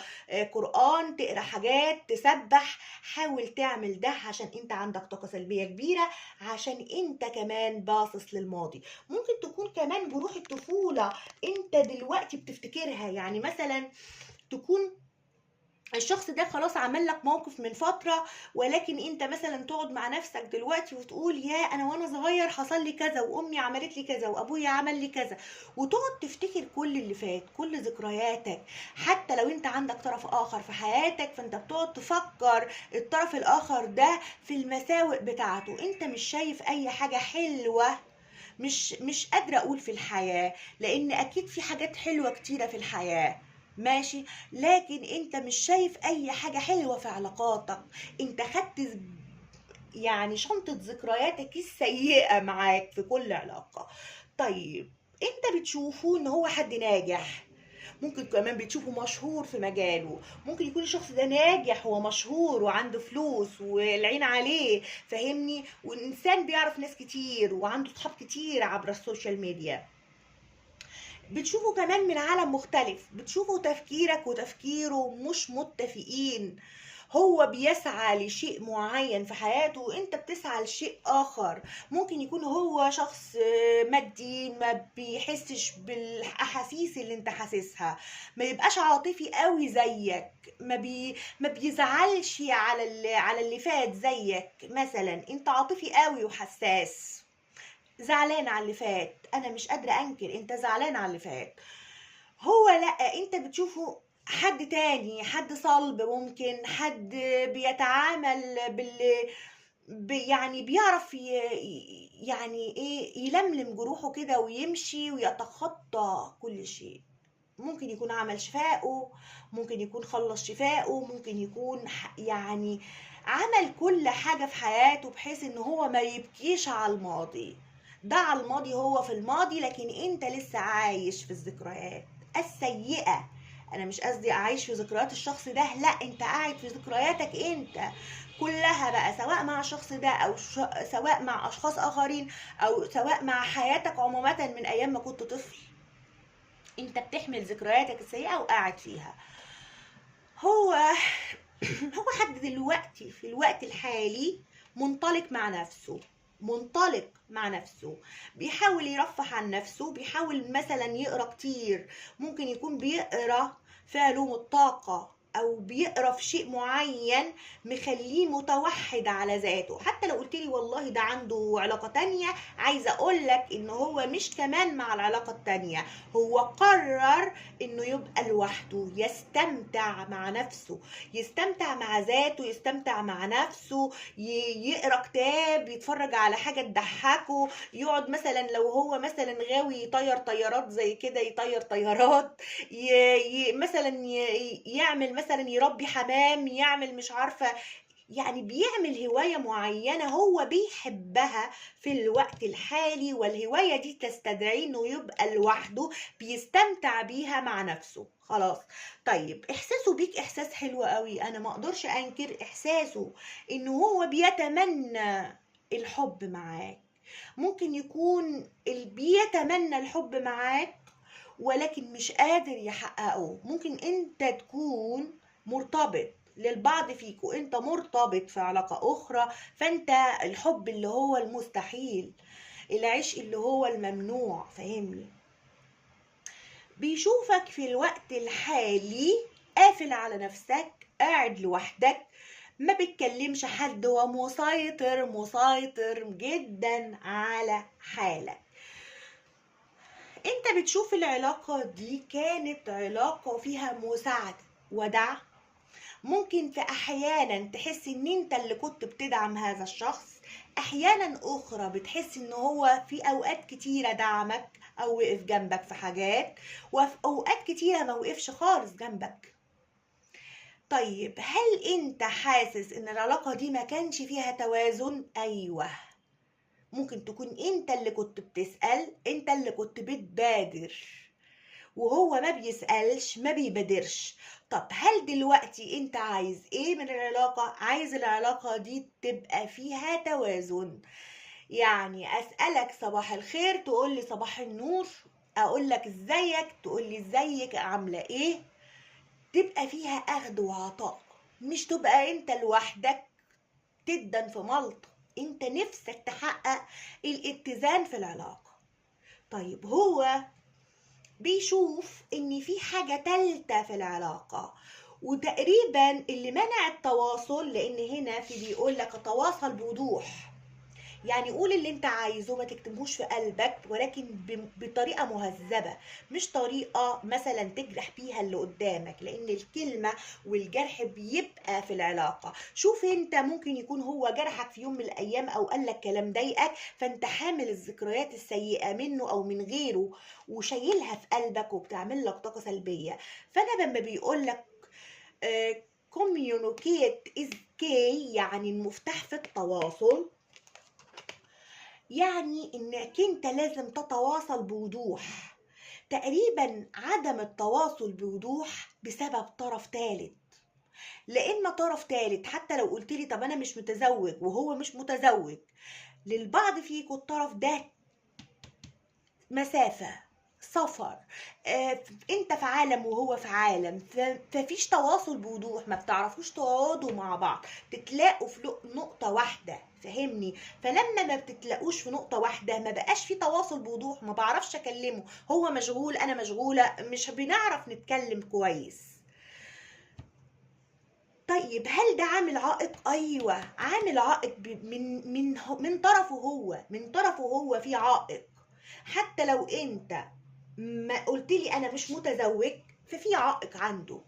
قرآن، تقرا حاجات، تسبح، حاول تعمل ده عشان انت عندك طاقة سلبية كبيرة، عشان انت كمان باصص للماضي. ممكن تكون كمان جروح الطفولة انت دلوقتي بتفتكرها، يعني مثلا تكون الشخص ده خلاص عمل لك موقف من فترة، ولكن انت مثلا تقعد مع نفسك دلوقتي وتقول يا انا وانا صغير حصل لي كذا، وامي عملت لي كذا، وابويا عمل لي كذا، وتقعد تفتكر كل اللي فات، كل ذكرياتك. حتى لو انت عندك طرف اخر في حياتك، فانت بتقعد تفكر الطرف الاخر ده في المساوئ بتاعته، انت مش شايف اي حاجة حلوة. مش قادرة اقول في الحياة، لان اكيد في حاجات حلوة كتيرة في الحياة، ماشي، لكن انت مش شايف اي حاجة حلوة في علاقاتك، انت خدت يعني شنطة ذكرياتك السيئة معاك في كل علاقة. طيب انت بتشوفه ان هو حد ناجح، ممكن كمان بتشوفه مشهور في مجاله، ممكن يكون الشخص ده ناجح ومشهور وعنده فلوس والعين عليه، فاهمني، وانسان بيعرف ناس كتير وعنده صحاب كتير عبر السوشيال ميديا. بتشوفه كمان من عالم مختلف، بتشوفه تفكيرك وتفكيره مش متفقين، هو بيسعى لشيء معين في حياته وانت بتسعى لشيء اخر. ممكن يكون هو شخص مادي، ما بيحسش بالاحاسيس اللي انت حاسسها، ما يبقاش عاطفي قوي زيك، ما بيزعلش على اللي فات زيك. مثلا انت عاطفي قوي وحساس، زعلان على اللي فات، انا مش قادره انكر انت زعلان على اللي فات، هو لا، انت بتشوفه حد تاني، حد صلب، ممكن حد بيتعامل يعني بيعرف يعني ايه يلملم جروحه كده ويمشي ويتخطى كل شيء. ممكن يكون عمل شفائه، ممكن يكون خلص شفائه، ممكن يكون يعني عمل كل حاجة في حياته بحيث ان هو ما يبكيش على الماضي. ده على الماضي، هو في الماضي، لكن انت لسه عايش في الذكريات السيئة. انا مش قصدي اعيش في ذكريات الشخص ده، لا، انت قاعد في ذكرياتك انت كلها بقى، سواء مع الشخص ده او سواء مع اشخاص اخرين، او سواء مع حياتك عموما من ايام ما كنت طفل، انت بتحمل ذكرياتك السيئة وقاعد فيها. هو هو حد دلوقتي في الوقت الحالي منطلق مع نفسه، منطلق مع نفسه، بيحاول يرفه عن نفسه، بيحاول مثلا يقرا كتير، ممكن يكون بيقرا في علوم الطاقة او بيقرا في شيء معين مخليه متوحد على ذاته. حتى لو قلت لي والله ده عنده علاقة تانية، عايزة اقول لك ان هو مش كمان مع العلاقة التانية، هو قرر انه يبقى لوحده، يستمتع مع نفسه، يستمتع مع ذاته، يستمتع مع نفسه، يقرا كتاب، يتفرج على حاجه تضحكه، يقعد مثلا لو هو مثلا غاوي يطير طيارات زي كده يطير طيارات، مثلا يعمل مثلا يربي حمام، يعمل مش عارفه، يعني بيعمل هواية معينة هو بيحبها في الوقت الحالي، والهواية دي تستدعي انه يبقى لوحده بيستمتع بيها مع نفسه. خلاص. طيب احساسه بيك احساس حلو قوي، انا ما اقدرش انكر احساسه انه هو بيتمنى الحب معاك، ممكن يكون بيتمنى الحب معاك ولكن مش قادر يحققه. ممكن انت تكون مرتبط للبعض فيكم انت مرتبط في علاقة اخرى، فانت الحب اللي هو المستحيل، العشق اللي هو الممنوع، فاهمني؟ بيشوفك في الوقت الحالي قافل على نفسك، قاعد لوحدك، ما بتكلمش حد، ومسيطر جدا على حالك. انت بتشوف العلاقة دي كانت علاقة فيها مساعدة ودعم، ممكن في احيانا تحس ان انت اللي كنت بتدعم هذا الشخص، احيانا اخرى بتحس ان هو في اوقات كتيرة دعمك او وقف جنبك في حاجات، وفي اوقات كتيرة ما وقفش خالص جنبك. طيب هل انت حاسس ان العلاقة دي ما كانش فيها توازن؟ ايوه، ممكن تكون انت اللي كنت بتسأل، انت اللي كنت بتبادر، وهو ما بيسألش ما بيبادرش. طب هل دلوقتي انت عايز ايه من العلاقة؟ عايز العلاقة دي تبقى فيها توازن، يعني اسألك صباح الخير تقولي صباح النور، اقولك ازيك تقولي ازيك عاملة ايه، تبقى فيها اخد وعطاء، مش تبقى انت لوحدك تدن في ملط. انت نفسك تحقق الاتزان في العلاقة. طيب هو بيشوف ان في حاجة تالتة في العلاقة، وتقريبا اللي منع التواصل، لان هنا في بيقول لك تواصل بوضوح، يعني قول اللي انت عايزه، ما تكتموش في قلبك، ولكن بطريقة مهذبة، مش طريقة مثلا تجرح بيها اللي قدامك، لان الكلمة والجرح بيبقى في العلاقة. شوف انت ممكن يكون هو جرحك في يوم من الايام او قالك كلام ضايقك، فانت حامل الذكريات السيئة منه او من غيره وشايلها في قلبك وبتعمل لك طاقة سلبية. فانا لما بيقول لك communicate is key، يعني المفتاح في التواصل، يعني انك انت لازم تتواصل بوضوح. تقريبا عدم التواصل بوضوح بسبب طرف ثالث، لان طرف ثالث حتى لو قلت لي طب انا مش متزوج وهو مش متزوج، للبعض فيكم الطرف ده مسافة سفر، انت في عالم وهو في عالم، ففيش تواصل بوضوح، ما بتعرفوش تقعدوا مع بعض تتلاقوا في نقطة واحدة، فهمني؟ فلما ما بتتلاقوش في نقطة واحدة ما بقاش في تواصل بوضوح، ما بعرفش اكلمه، هو مشغول انا مشغولة، مش بنعرف نتكلم كويس. طيب هل ده عامل عائق؟ ايوه عامل عائق، من طرفه هو، من طرفه هو في عائق. حتى لو انت ما قلت لي انا مش متزوج، ففي عائق عنده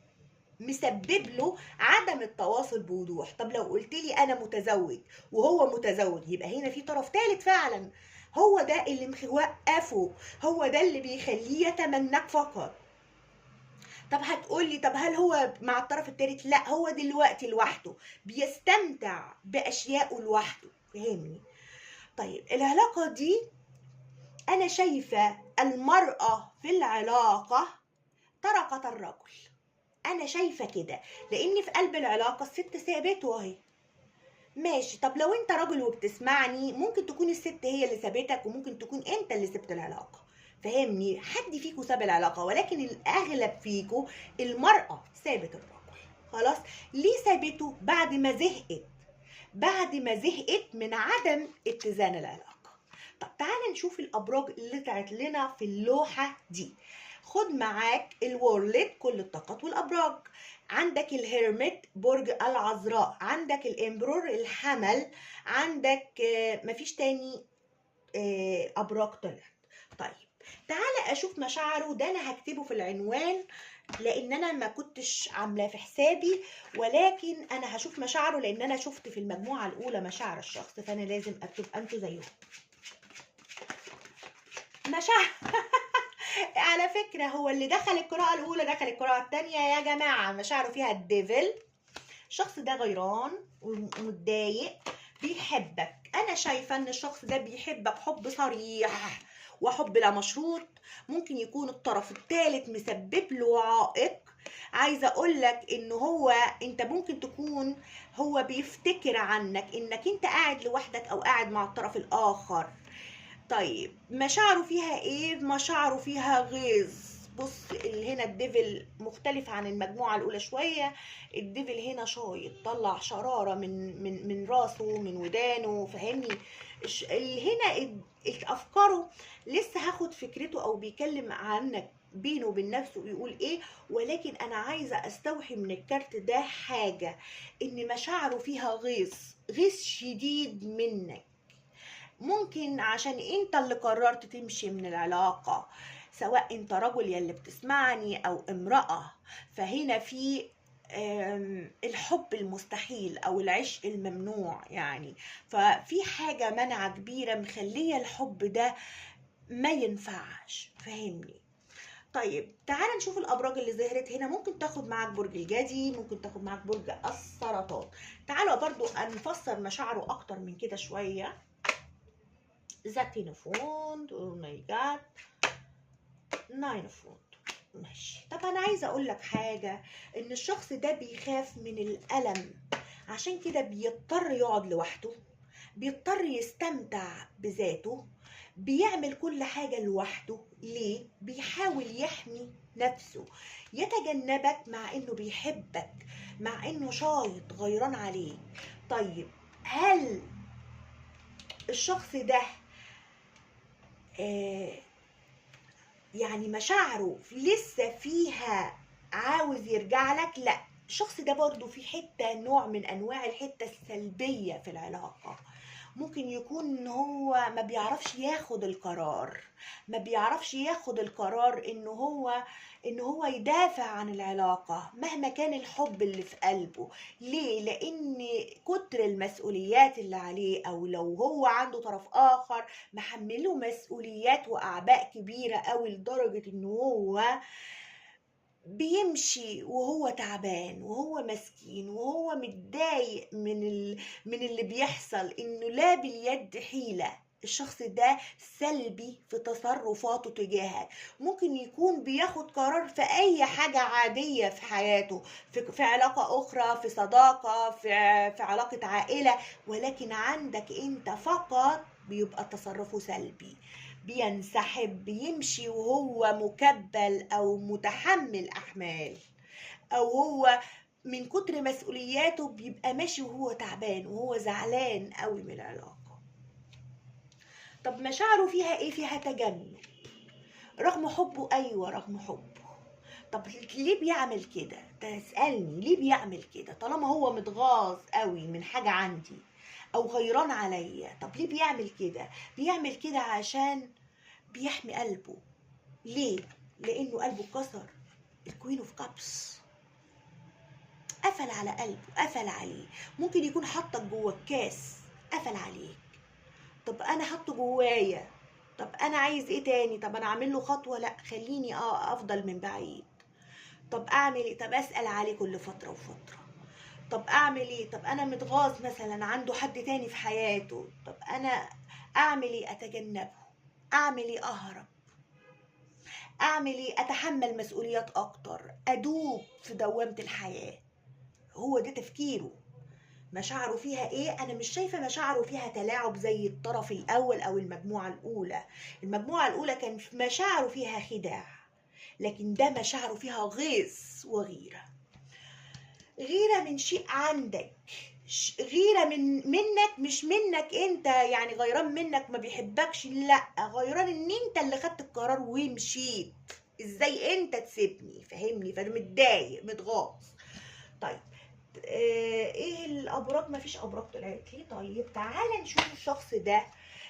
مسبب له عدم التواصل بوضوح. طب لو قلت لي انا متزوج وهو متزوج، يبقى هنا في طرف ثالث فعلا، هو ده اللي موقفه، هو ده اللي بيخليه يتمناك فقط. طب هتقولي طب هل هو مع الطرف الثالث؟ لا، هو دلوقتي لوحده بيستمتع باشيائه لوحده، فهمني؟ طيب العلاقة دي أنا شايفة المرأة في العلاقة تركت الرجل، أنا شايفة كده، لأن في قلب العلاقة الست سابته أهي، ماشي. طب لو أنت راجل وبتسمعني، ممكن تكون الست هي اللي سابتك، وممكن تكون أنت اللي سبت العلاقة، فهمني؟ حد فيكو ساب العلاقة، ولكن الأغلب فيكو المرأة سابت الرجل. خلاص، ليه سابته؟ بعد ما زهقت، بعد ما زهقت من عدم اتزان العلاقة. طب تعالى نشوف الابراج اللي طلعت لنا في اللوحه دي. خد معاك الورلد كل الطاقات والابراج، عندك الهيرميت برج العذراء، عندك الامبرور الحمل، عندك مفيش تاني ابراج طلعت. طيب تعالى اشوف مشاعره، ده انا هكتبه في العنوان لان انا ما كنتش عاملاه في حسابي، ولكن انا هشوف مشاعره لان انا شفت في المجموعه الاولى مشاعر الشخص، فانا لازم اكتب انتوا زيهم مشاعر. على فكرة هو اللي دخل القراءة الأولى دخل القراءة الثانية يا جماعة، مشاعره فيها الديفل. الشخص ده غيران ومتضايق، بيحبك، أنا شايفة إن الشخص ده بيحبك حب صريح وحب لا مشروط. ممكن يكون الطرف الثالث مسبب له عائق. عايزة أقولك إن هو أنت ممكن تكون هو بيفتكر عنك إنك أنت قاعد لوحدك أو قاعد مع الطرف الآخر. طيب مشاعره فيها ايه؟ مشاعره فيها غيظ، بص هنا الديفل مختلف عن المجموعة الأولى شوية. الديفل هنا شايط، طلع شرارة من راسه، من ودانه، فاهمني؟ هنا أفكاره لسه هاخد فكرته، أو بيكلم عنك بينه وبين نفسه بيقول ايه. ولكن انا عايزة استوحي من الكارت ده حاجة، ان مشاعره فيها غيظ شديد منك. ممكن عشان انت اللي قررت تمشي من العلاقة، سواء انت رجل يلي بتسمعني او امرأة. فهنا في الحب المستحيل او العشق الممنوع يعني. ففي حاجة منعة كبيرة مخلية الحب ده ما ينفعش، فاهمني؟ طيب تعال نشوف الابراج اللي ظهرت هنا. ممكن تاخد معاك برج الجدي، ممكن تاخد معاك برج السرطان. تعالوا برضو نفسر مشاعره اكتر من كده شوية. ذا تليفون، او ماي جاد، ناين فون. ماشي. طب انا عايزه اقول لك حاجه، ان الشخص ده بيخاف من الالم، عشان كده بيضطر يقعد لوحده، بيضطر يستمتع بذاته، بيعمل كل حاجه لوحده. ليه؟ بيحاول يحمي نفسه، يتجنبك مع انه بيحبك، مع انه شايط غيران عليك. طيب هل الشخص ده يعني مشاعره لسه فيها عاوز يرجع لك؟ لا، الشخص ده برضو في حتة، نوع من انواع الحتة السلبية في العلاقة. ممكن يكون ان هو ما بيعرفش ياخد القرار، ما بيعرفش ياخد القرار ان هو يدافع عن العلاقة مهما كان الحب اللي في قلبه. ليه؟ لان كتر المسؤوليات اللي عليه، او لو هو عنده طرف اخر محمله مسؤوليات واعباء كبيرة قوي، لدرجة ان هو بيمشي وهو تعبان وهو مسكين وهو متضايق من اللي بيحصل، انه لا باليد حيلة. الشخص ده سلبي في تصرفاته تجاهك. ممكن يكون بياخد قرار في اي حاجة عادية في حياته، في علاقة اخرى، في صداقة، في علاقة عائلة، ولكن عندك انت فقط بيبقى تصرفه سلبي، بينسحب، بيمشي وهو مكبل او متحمل احمال، او هو من كتر مسؤولياته بيبقى ماشي وهو تعبان وهو زعلان قوي من العلاقة. طب مشاعره فيها ايه؟ فيها تجنب رغم حبه. ايوه رغم حبه. طب ليه بيعمل كده؟ تسألني ليه بيعمل كده طالما هو متغاظ قوي من حاجة عندي او غيران عليا؟ طب ليه بيعمل كده؟ بيعمل كده عشان بيحمي قلبه. ليه؟ لانه قلبه اتكسر. الكوين اوف كابس قفل على قلبه، قفل عليه. ممكن يكون حطك جوه الكاس، قفل عليك. طب انا حطه جوايا، طب انا عايز ايه تاني؟ طب انا اعمل له خطوه؟ لا، خليني افضل من بعيد. طب اعمل ايه؟ طب اسال عليه كل فتره وفتره. طب اعمل ايه؟ طب انا متغاظ مثلا عنده حد تاني في حياته، طب انا اعمل ايه؟ اتجنبه. اعمل ايه؟ اهرب. اعمل ايه؟ اتحمل مسؤوليات اكتر، ادوب في دوامة الحياة. هو ده تفكيره. مشاعره فيها ايه؟ انا مش شايفة مشاعره فيها تلاعب زي الطرف الاول او المجموعة الاولى. المجموعة الاولى كان مشاعره فيها خداع، لكن ده مشاعره فيها غيظ وغيرة. غيرة من شيء عندك، غيرة منك، مش منك انت يعني غيران منك ما بيحبكش، لا، غيران ان انت اللي خدت القرار ومشيت. ازاي انت تسيبني؟ فهمني؟ فانا متضايق متغاظ. طيب ايه الابراج؟ ما فيش ابراج طلعت لي. طيب تعالى نشوف الشخص ده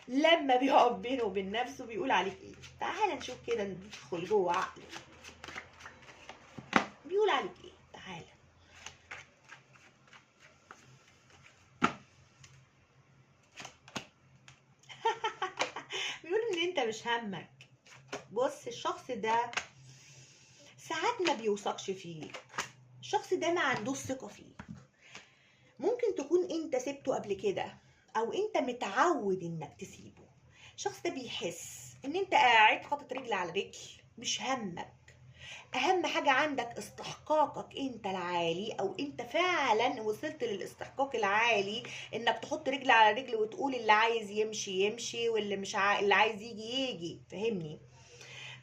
لما بيقف بينه وبين نفسه بيقول عليك ايه. تعالى نشوف كده، ندخل جوه عقله بيقول عليك ايه. تعالى. بيقول ان انت مش همك. بص الشخص ده ساعات ما بيوثقش فيك، الشخص ده ما عندوش ثقة فيك. ممكن تكون انت سبته قبل كده، او انت متعود انك تسيبه. الشخص ده بيحس ان انت قاعد حاطط رجل على رجل، مش همك. اهم حاجة عندك استحقاقك انت العالي، او انت فعلا وصلت للاستحقاق العالي انك تحط رجل على رجل وتقول اللي عايز يمشي يمشي، واللي مش اللي عايز يجي يجي. فهمني؟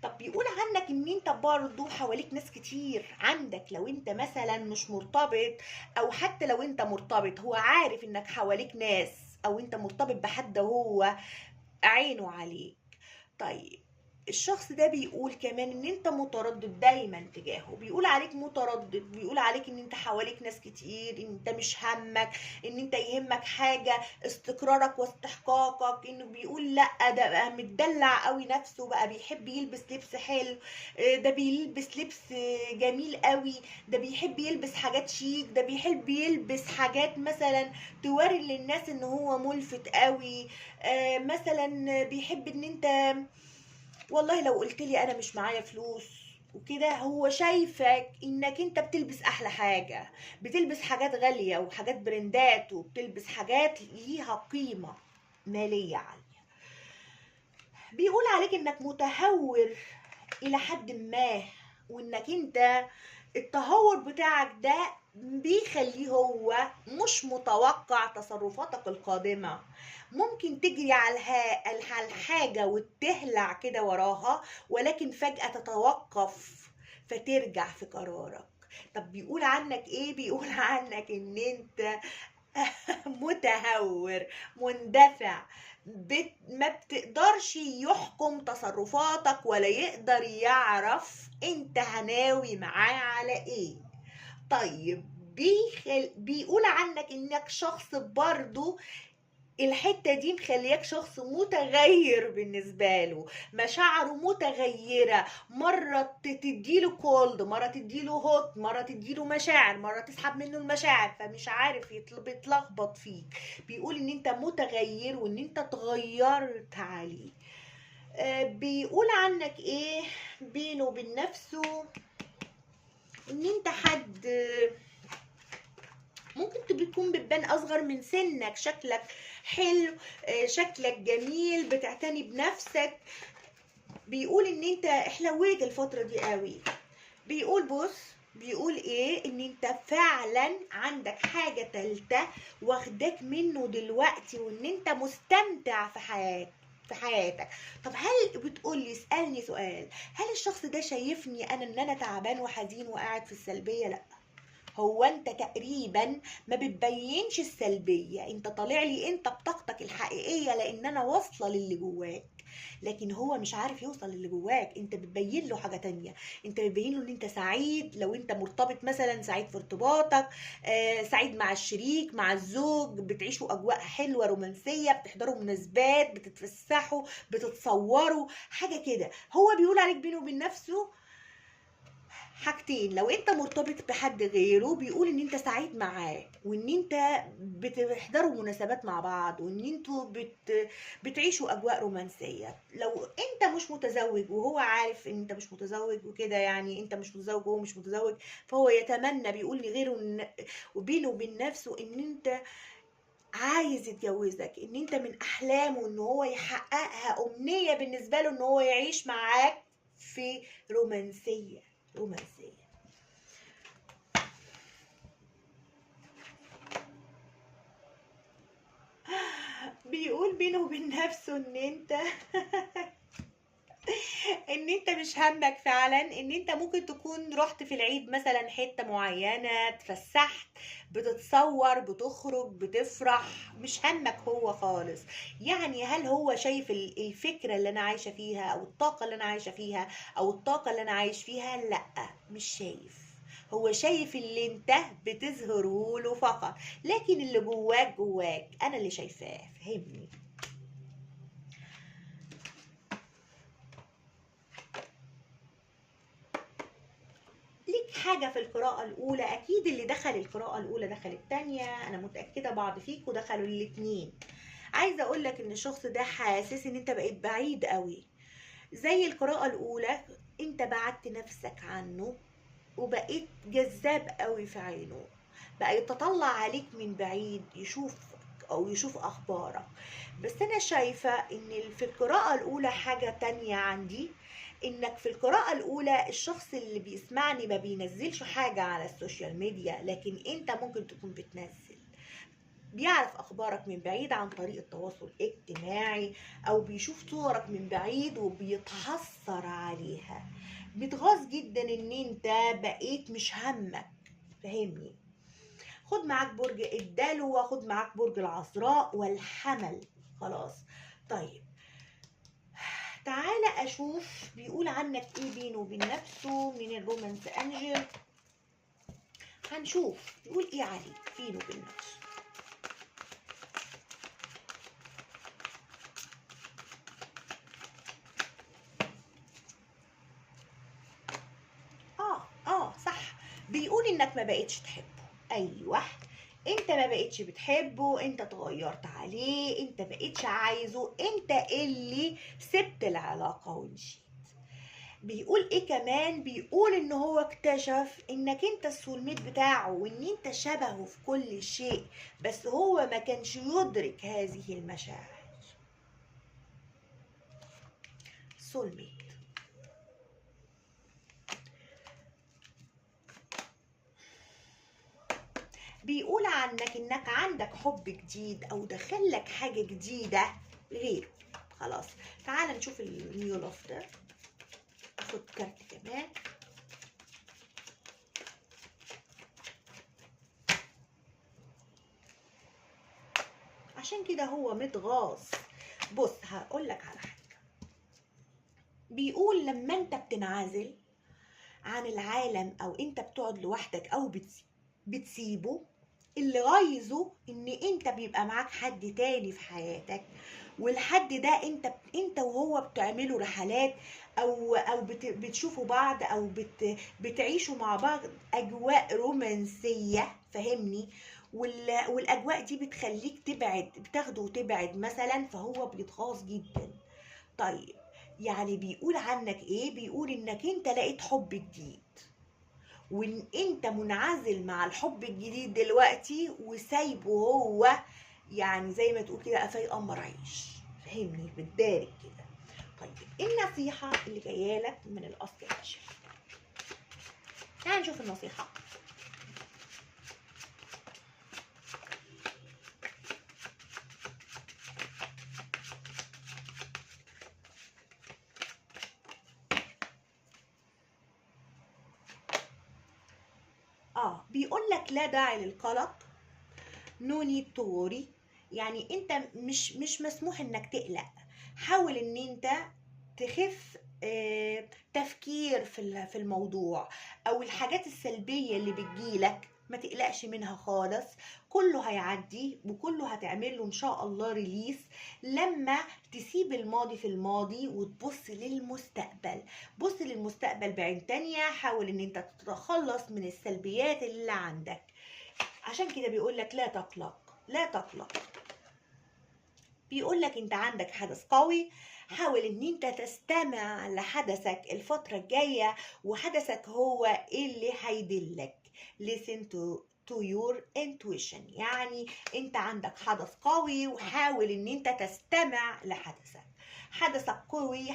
طب بيقول عنك ان انت برضو حواليك ناس كتير عندك، لو انت مثلا مش مرتبط، او حتى لو انت مرتبط هو عارف انك حواليك ناس، او انت مرتبط بحد هو عينه عليك. طيب الشخص ده بيقول كمان ان انت متردد دايما تجاهه، بيقول عليك متردد، بيقول عليك ان انت حواليك ناس كتير، ان انت مش همك ان انت يهمك حاجة استقرارك واستحقاقك، انه بيقول لا ده بقى متدلع قوي نفسه، بقى بيحب يلبس لبس حلو، ده بيلبس لبس جميل قوي، ده بيحب يلبس حاجات شيك، ده بيحب يلبس حاجات مثلا توري للناس ان هو ملفت قوي. مثلا بيحب ان انت والله لو قلت لي انا مش معايا فلوس وكده، هو شايفك انك انت بتلبس احلى حاجة، بتلبس حاجات غالية وحاجات برندات، وبتلبس حاجات ليها قيمة مالية عالية. بيقول عليك انك متهور الى حد ما، وانك انت التهور بتاعك ده بيخليه هو مش متوقع تصرفاتك القادمة، ممكن تجري على الحاجة وتهلع كده وراها، ولكن فجأة تتوقف فترجع في قرارك. طب بيقول عنك ايه؟ بيقول عنك ان انت متهور، مندفع، ما بتقدرش يحكم تصرفاتك، ولا يقدر يعرف انت هناوي معاه على ايه. طيب بيقول عنك انك شخص برضو الحتة دي مخليك شخص متغير بالنسبة له، مشاعره متغيرة، مرة تديله كولد، مرة تديله هوت، مرة تديله مشاعر، مرة تسحب منه المشاعر، فمش عارف يتلخبط فيك. بيقول ان انت متغير وان انت اتغيرت عليه. بيقول عنك ايه بينه وبين نفسه؟ ان انت حد ممكن تكون بتبان اصغر من سنك، شكلك حلو، شكلك جميل، بتعتني بنفسك. بيقول ان انت حلويت الفترة دي قوي. بيقول بص، بيقول ايه؟ ان انت فعلا عندك حاجة تالتة واخداك منه دلوقتي، وان انت مستمتع في حياتك. طب هل بتقولي اسألني سؤال، هل الشخص ده شايفني انا ان انا تعبان وحزين وقاعد في السلبية؟ لا، هو انت تقريبا ما بتبينش السلبية، انت طالع لي انت بطاقتك الحقيقية لان انا واصلة للي جواك، لكن هو مش عارف يوصل للي جواك. انت بتبين له حاجة تانية، انت بتبين له ان انت سعيد، لو انت مرتبط مثلا سعيد في ارتباطك، سعيد مع الشريك مع الزوج، بتعيشوا اجواء حلوة رومانسية، بتحضروا مناسبات، بتتفسحوا، بتتصوروا حاجة كده. هو بيقول عليك بينه وبين نفسه حاجتين، لو انت مرتبط بحد غيره بيقول ان انت سعيد معاه، وان انت بتحضروا مناسبات مع بعض، وان انتوا بتعيشوا اجواء رومانسية. لو انت مش متزوج وهو عارف ان انت مش متزوج وكده، يعني انت مش متزوج وهو مش متزوج، فهو يتمنى، بيقول لغيره وبينه وبين نفسه ان انت عايز يتجوزك، ان انت من احلامه ان هو يحققها، امنية بالنسبة له ان هو يعيش معاك في رومانسية. بيقول بينه وبين نفسه ان انت مش همك فعلا، ان انت ممكن تكون رحت في العيد مثلا حتة معينة، اتفسحت، بتتصور، بتخرج، بتفرح، مش همك هو خالص. يعني هل هو شايف الفكرة اللي انا عايشة فيها، او الطاقة اللي انا عايشة فيها، او الطاقة اللي انا عايش فيها؟ لا، مش شايف. هو شايف اللي انت بتظهره له فقط، لكن اللي جواك جواك انا اللي شايفاه. فهمني؟ ليك حاجة في القراءة الأولى، أكيد اللي دخل القراءة الأولى دخل التانية، أنا متأكدة بعض فيكوا دخلوا الاتنين. عايزة أقولك إن الشخص ده حاسس إن أنت بقيت بعيد قوي، زي القراءة الأولى أنت بعدت نفسك عنه، وبقيت جذاب قوي في عينه، بقى يتطلع عليك من بعيد يشوفك أو يشوف أخبارك. بس أنا شايفة إن في القراءة الأولى حاجة تانية عندي، انك في القراءة الاولى الشخص اللي بيسمعني ما بينزلش حاجة على السوشيال ميديا، لكن انت ممكن تكون بتنزل، بيعرف اخبارك من بعيد عن طريق التواصل الاجتماعي، او بيشوف صورك من بعيد وبيتحسر عليها. بتغاظ جدا ان انت بقيت مش همك، فهمني. خد معاك برج الدلو، وخد معاك برج العذراء والحمل. خلاص. طيب تعالى اشوف بيقول عنك ايه بينه وبين نفسه من الرومانس انجل. هنشوف بيقول ايه عليك بينه وبين نفسه. صح. بيقول انك ما بقتش تحبه. ايوه، انت ما بقتش بتحبه، انت اتغيرت عليه، انت بقيتش عايزه، انت اللي سبت العلاقة ومشيت. بيقول ايه كمان؟ بيقول ان هو اكتشف انك انت السولميت بتاعه، وان انت شبهه في كل شيء، بس هو ما كانش يدرك هذه المشاعر. سولميت. بيقول عنك انك عندك حب جديد، او دخلك حاجة جديدة غيره. خلاص. تعال نشوف النيو لاف ده. خد كارت كمان. عشان كده هو متغاظ. بص هقول لك على حاجة. بيقول لما انت بتنعزل عن العالم، او انت بتقعد لوحدك، او بتسيبه، اللي غايظه ان انت بيبقى معاك حد تاني في حياتك، والحد ده انت وهو بتعملوا رحلات، او بتشوفوا بعض، او بتعيشوا مع بعض اجواء رومانسيه، فهمني. والاجواء دي بتخليك تبعد، بتاخده وتبعد مثلا، فهو بيتغاظ جدا. طيب يعني بيقول عنك ايه؟ بيقول انك انت لقيت حب جديد، وان انت منعزل مع الحب الجديد دلوقتي وسايبه هو، يعني زي ما تقول كده قفاي قمر عيش، فهمني، بتبارك كده. طيب ايه النصيحة اللي جايه لك من الاصل البشري؟ تعال نشوف النصيحة. بيقول لك لا داعي للقلق. no need to worry. يعني انت مش مسموح انك تقلق. حاول ان انت تخف تفكير في الموضوع، او الحاجات السلبية اللي بتجيلك ما تقلقش منها خالص. كله هيعدي، وكله هتعمل له ان شاء الله ريليس لما تسيب الماضي في الماضي وتبص للمستقبل. بص للمستقبل بعين تانية. حاول ان انت تتخلص من السلبيات اللي عندك. عشان كده بيقول لك لا تقلق، لا تقلق. بيقول لك انت عندك حدث قوي. حاول ان انت تستمع لحدثك الفترة الجاية، وحدثك هو اللي هيدلك. listen to your intuition. يعني انت عندك حدث قوي، وحاول ان انت تستمع لحدثك. حدثك قوي،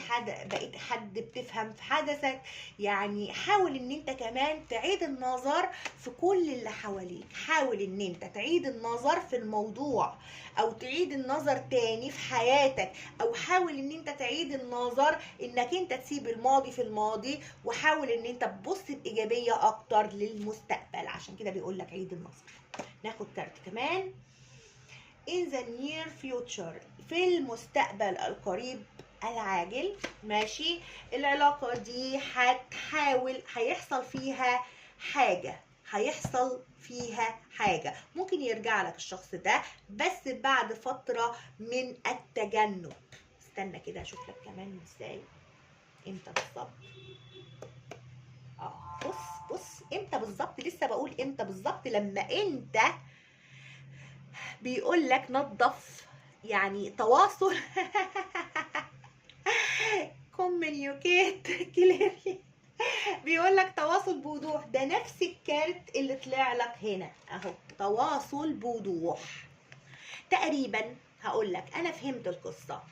بقيت حد بتفهم في حدثك. يعني حاول ان انت كمان تعيد النظر في كل اللي حواليك. حاول ان انت تعيد النظر في الموضوع، او تعيد النظر تاني في حياتك، او حاول ان انت تعيد النظر انك انت تسيب الماضي في الماضي، وحاول ان انت تبص بايجابية اكتر للمستقبل. عشان كده بيقول لك عيد النظر. ناخد كارت كمان. in the near future. في المستقبل القريب العاجل. ماشي. العلاقة دي هيحصل فيها حاجة. ممكن يرجع لك الشخص ده، بس بعد فترة من التجنب. استنى كده اشوف لك كمان ازاي، امتى بالظبط. بص امتى بالظبط. لسه بقول امتى بالظبط. لما انت بيقول لك نظف، يعني تواصل communicate clearly. بيقول لك تواصل بوضوح. ده نفس الكارت اللي طلع لك هنا اهو، تواصل بوضوح. تقريبا هقول لك انا فهمت القصة.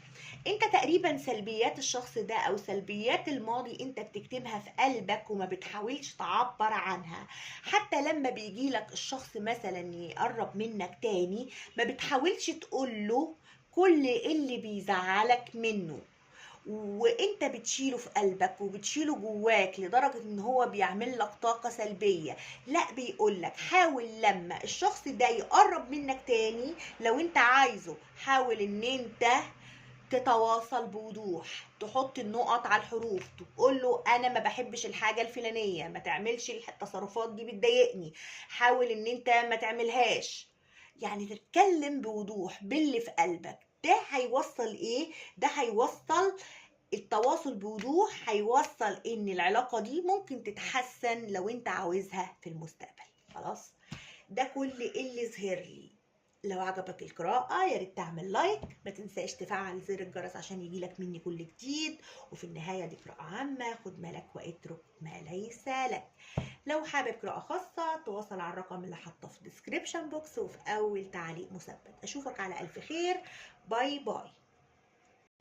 انت تقريبا سلبيات الشخص ده او سلبيات الماضي انت بتكتمها في قلبك وما بتحاولش تعبر عنها. حتى لما بيجيلك الشخص مثلا يقرب منك تاني ما بتحاولش تقوله كل اللي بيزعلك منه، وانت بتشيله في قلبك وبتشيله جواك لدرجة ان هو بيعمل لك طاقة سلبية. لا، بيقولك حاول لما الشخص ده يقرب منك تاني، لو انت عايزه حاول ان انت تتواصل بوضوح، تحط النقط على الحروف، تقول له انا ما بحبش الحاجه الفلانيه، ما تعملش التصرفات دي بتضايقني، حاول ان انت ما تعملهاش. يعني تتكلم بوضوح باللي في قلبك. ده هيوصل ايه؟ ده هيوصل التواصل بوضوح، هيوصل ان العلاقه دي ممكن تتحسن لو انت عاوزها في المستقبل. خلاص، ده كل اللي ظهر لي. لو عجبك القراءة يا ريت تعمل لايك، ما تنساش تفعل زر الجرس عشان يجيلك مني كل جديد. وفي النهاية دي قراءة عامة، خد مالك واترك ما ليس لك. لو حابب قراءة خاصة تواصل على الرقم اللي حاطه في ديسكريبشن بوكس وفي أول تعليق مثبت. أشوفك على ألف خير. باي باي.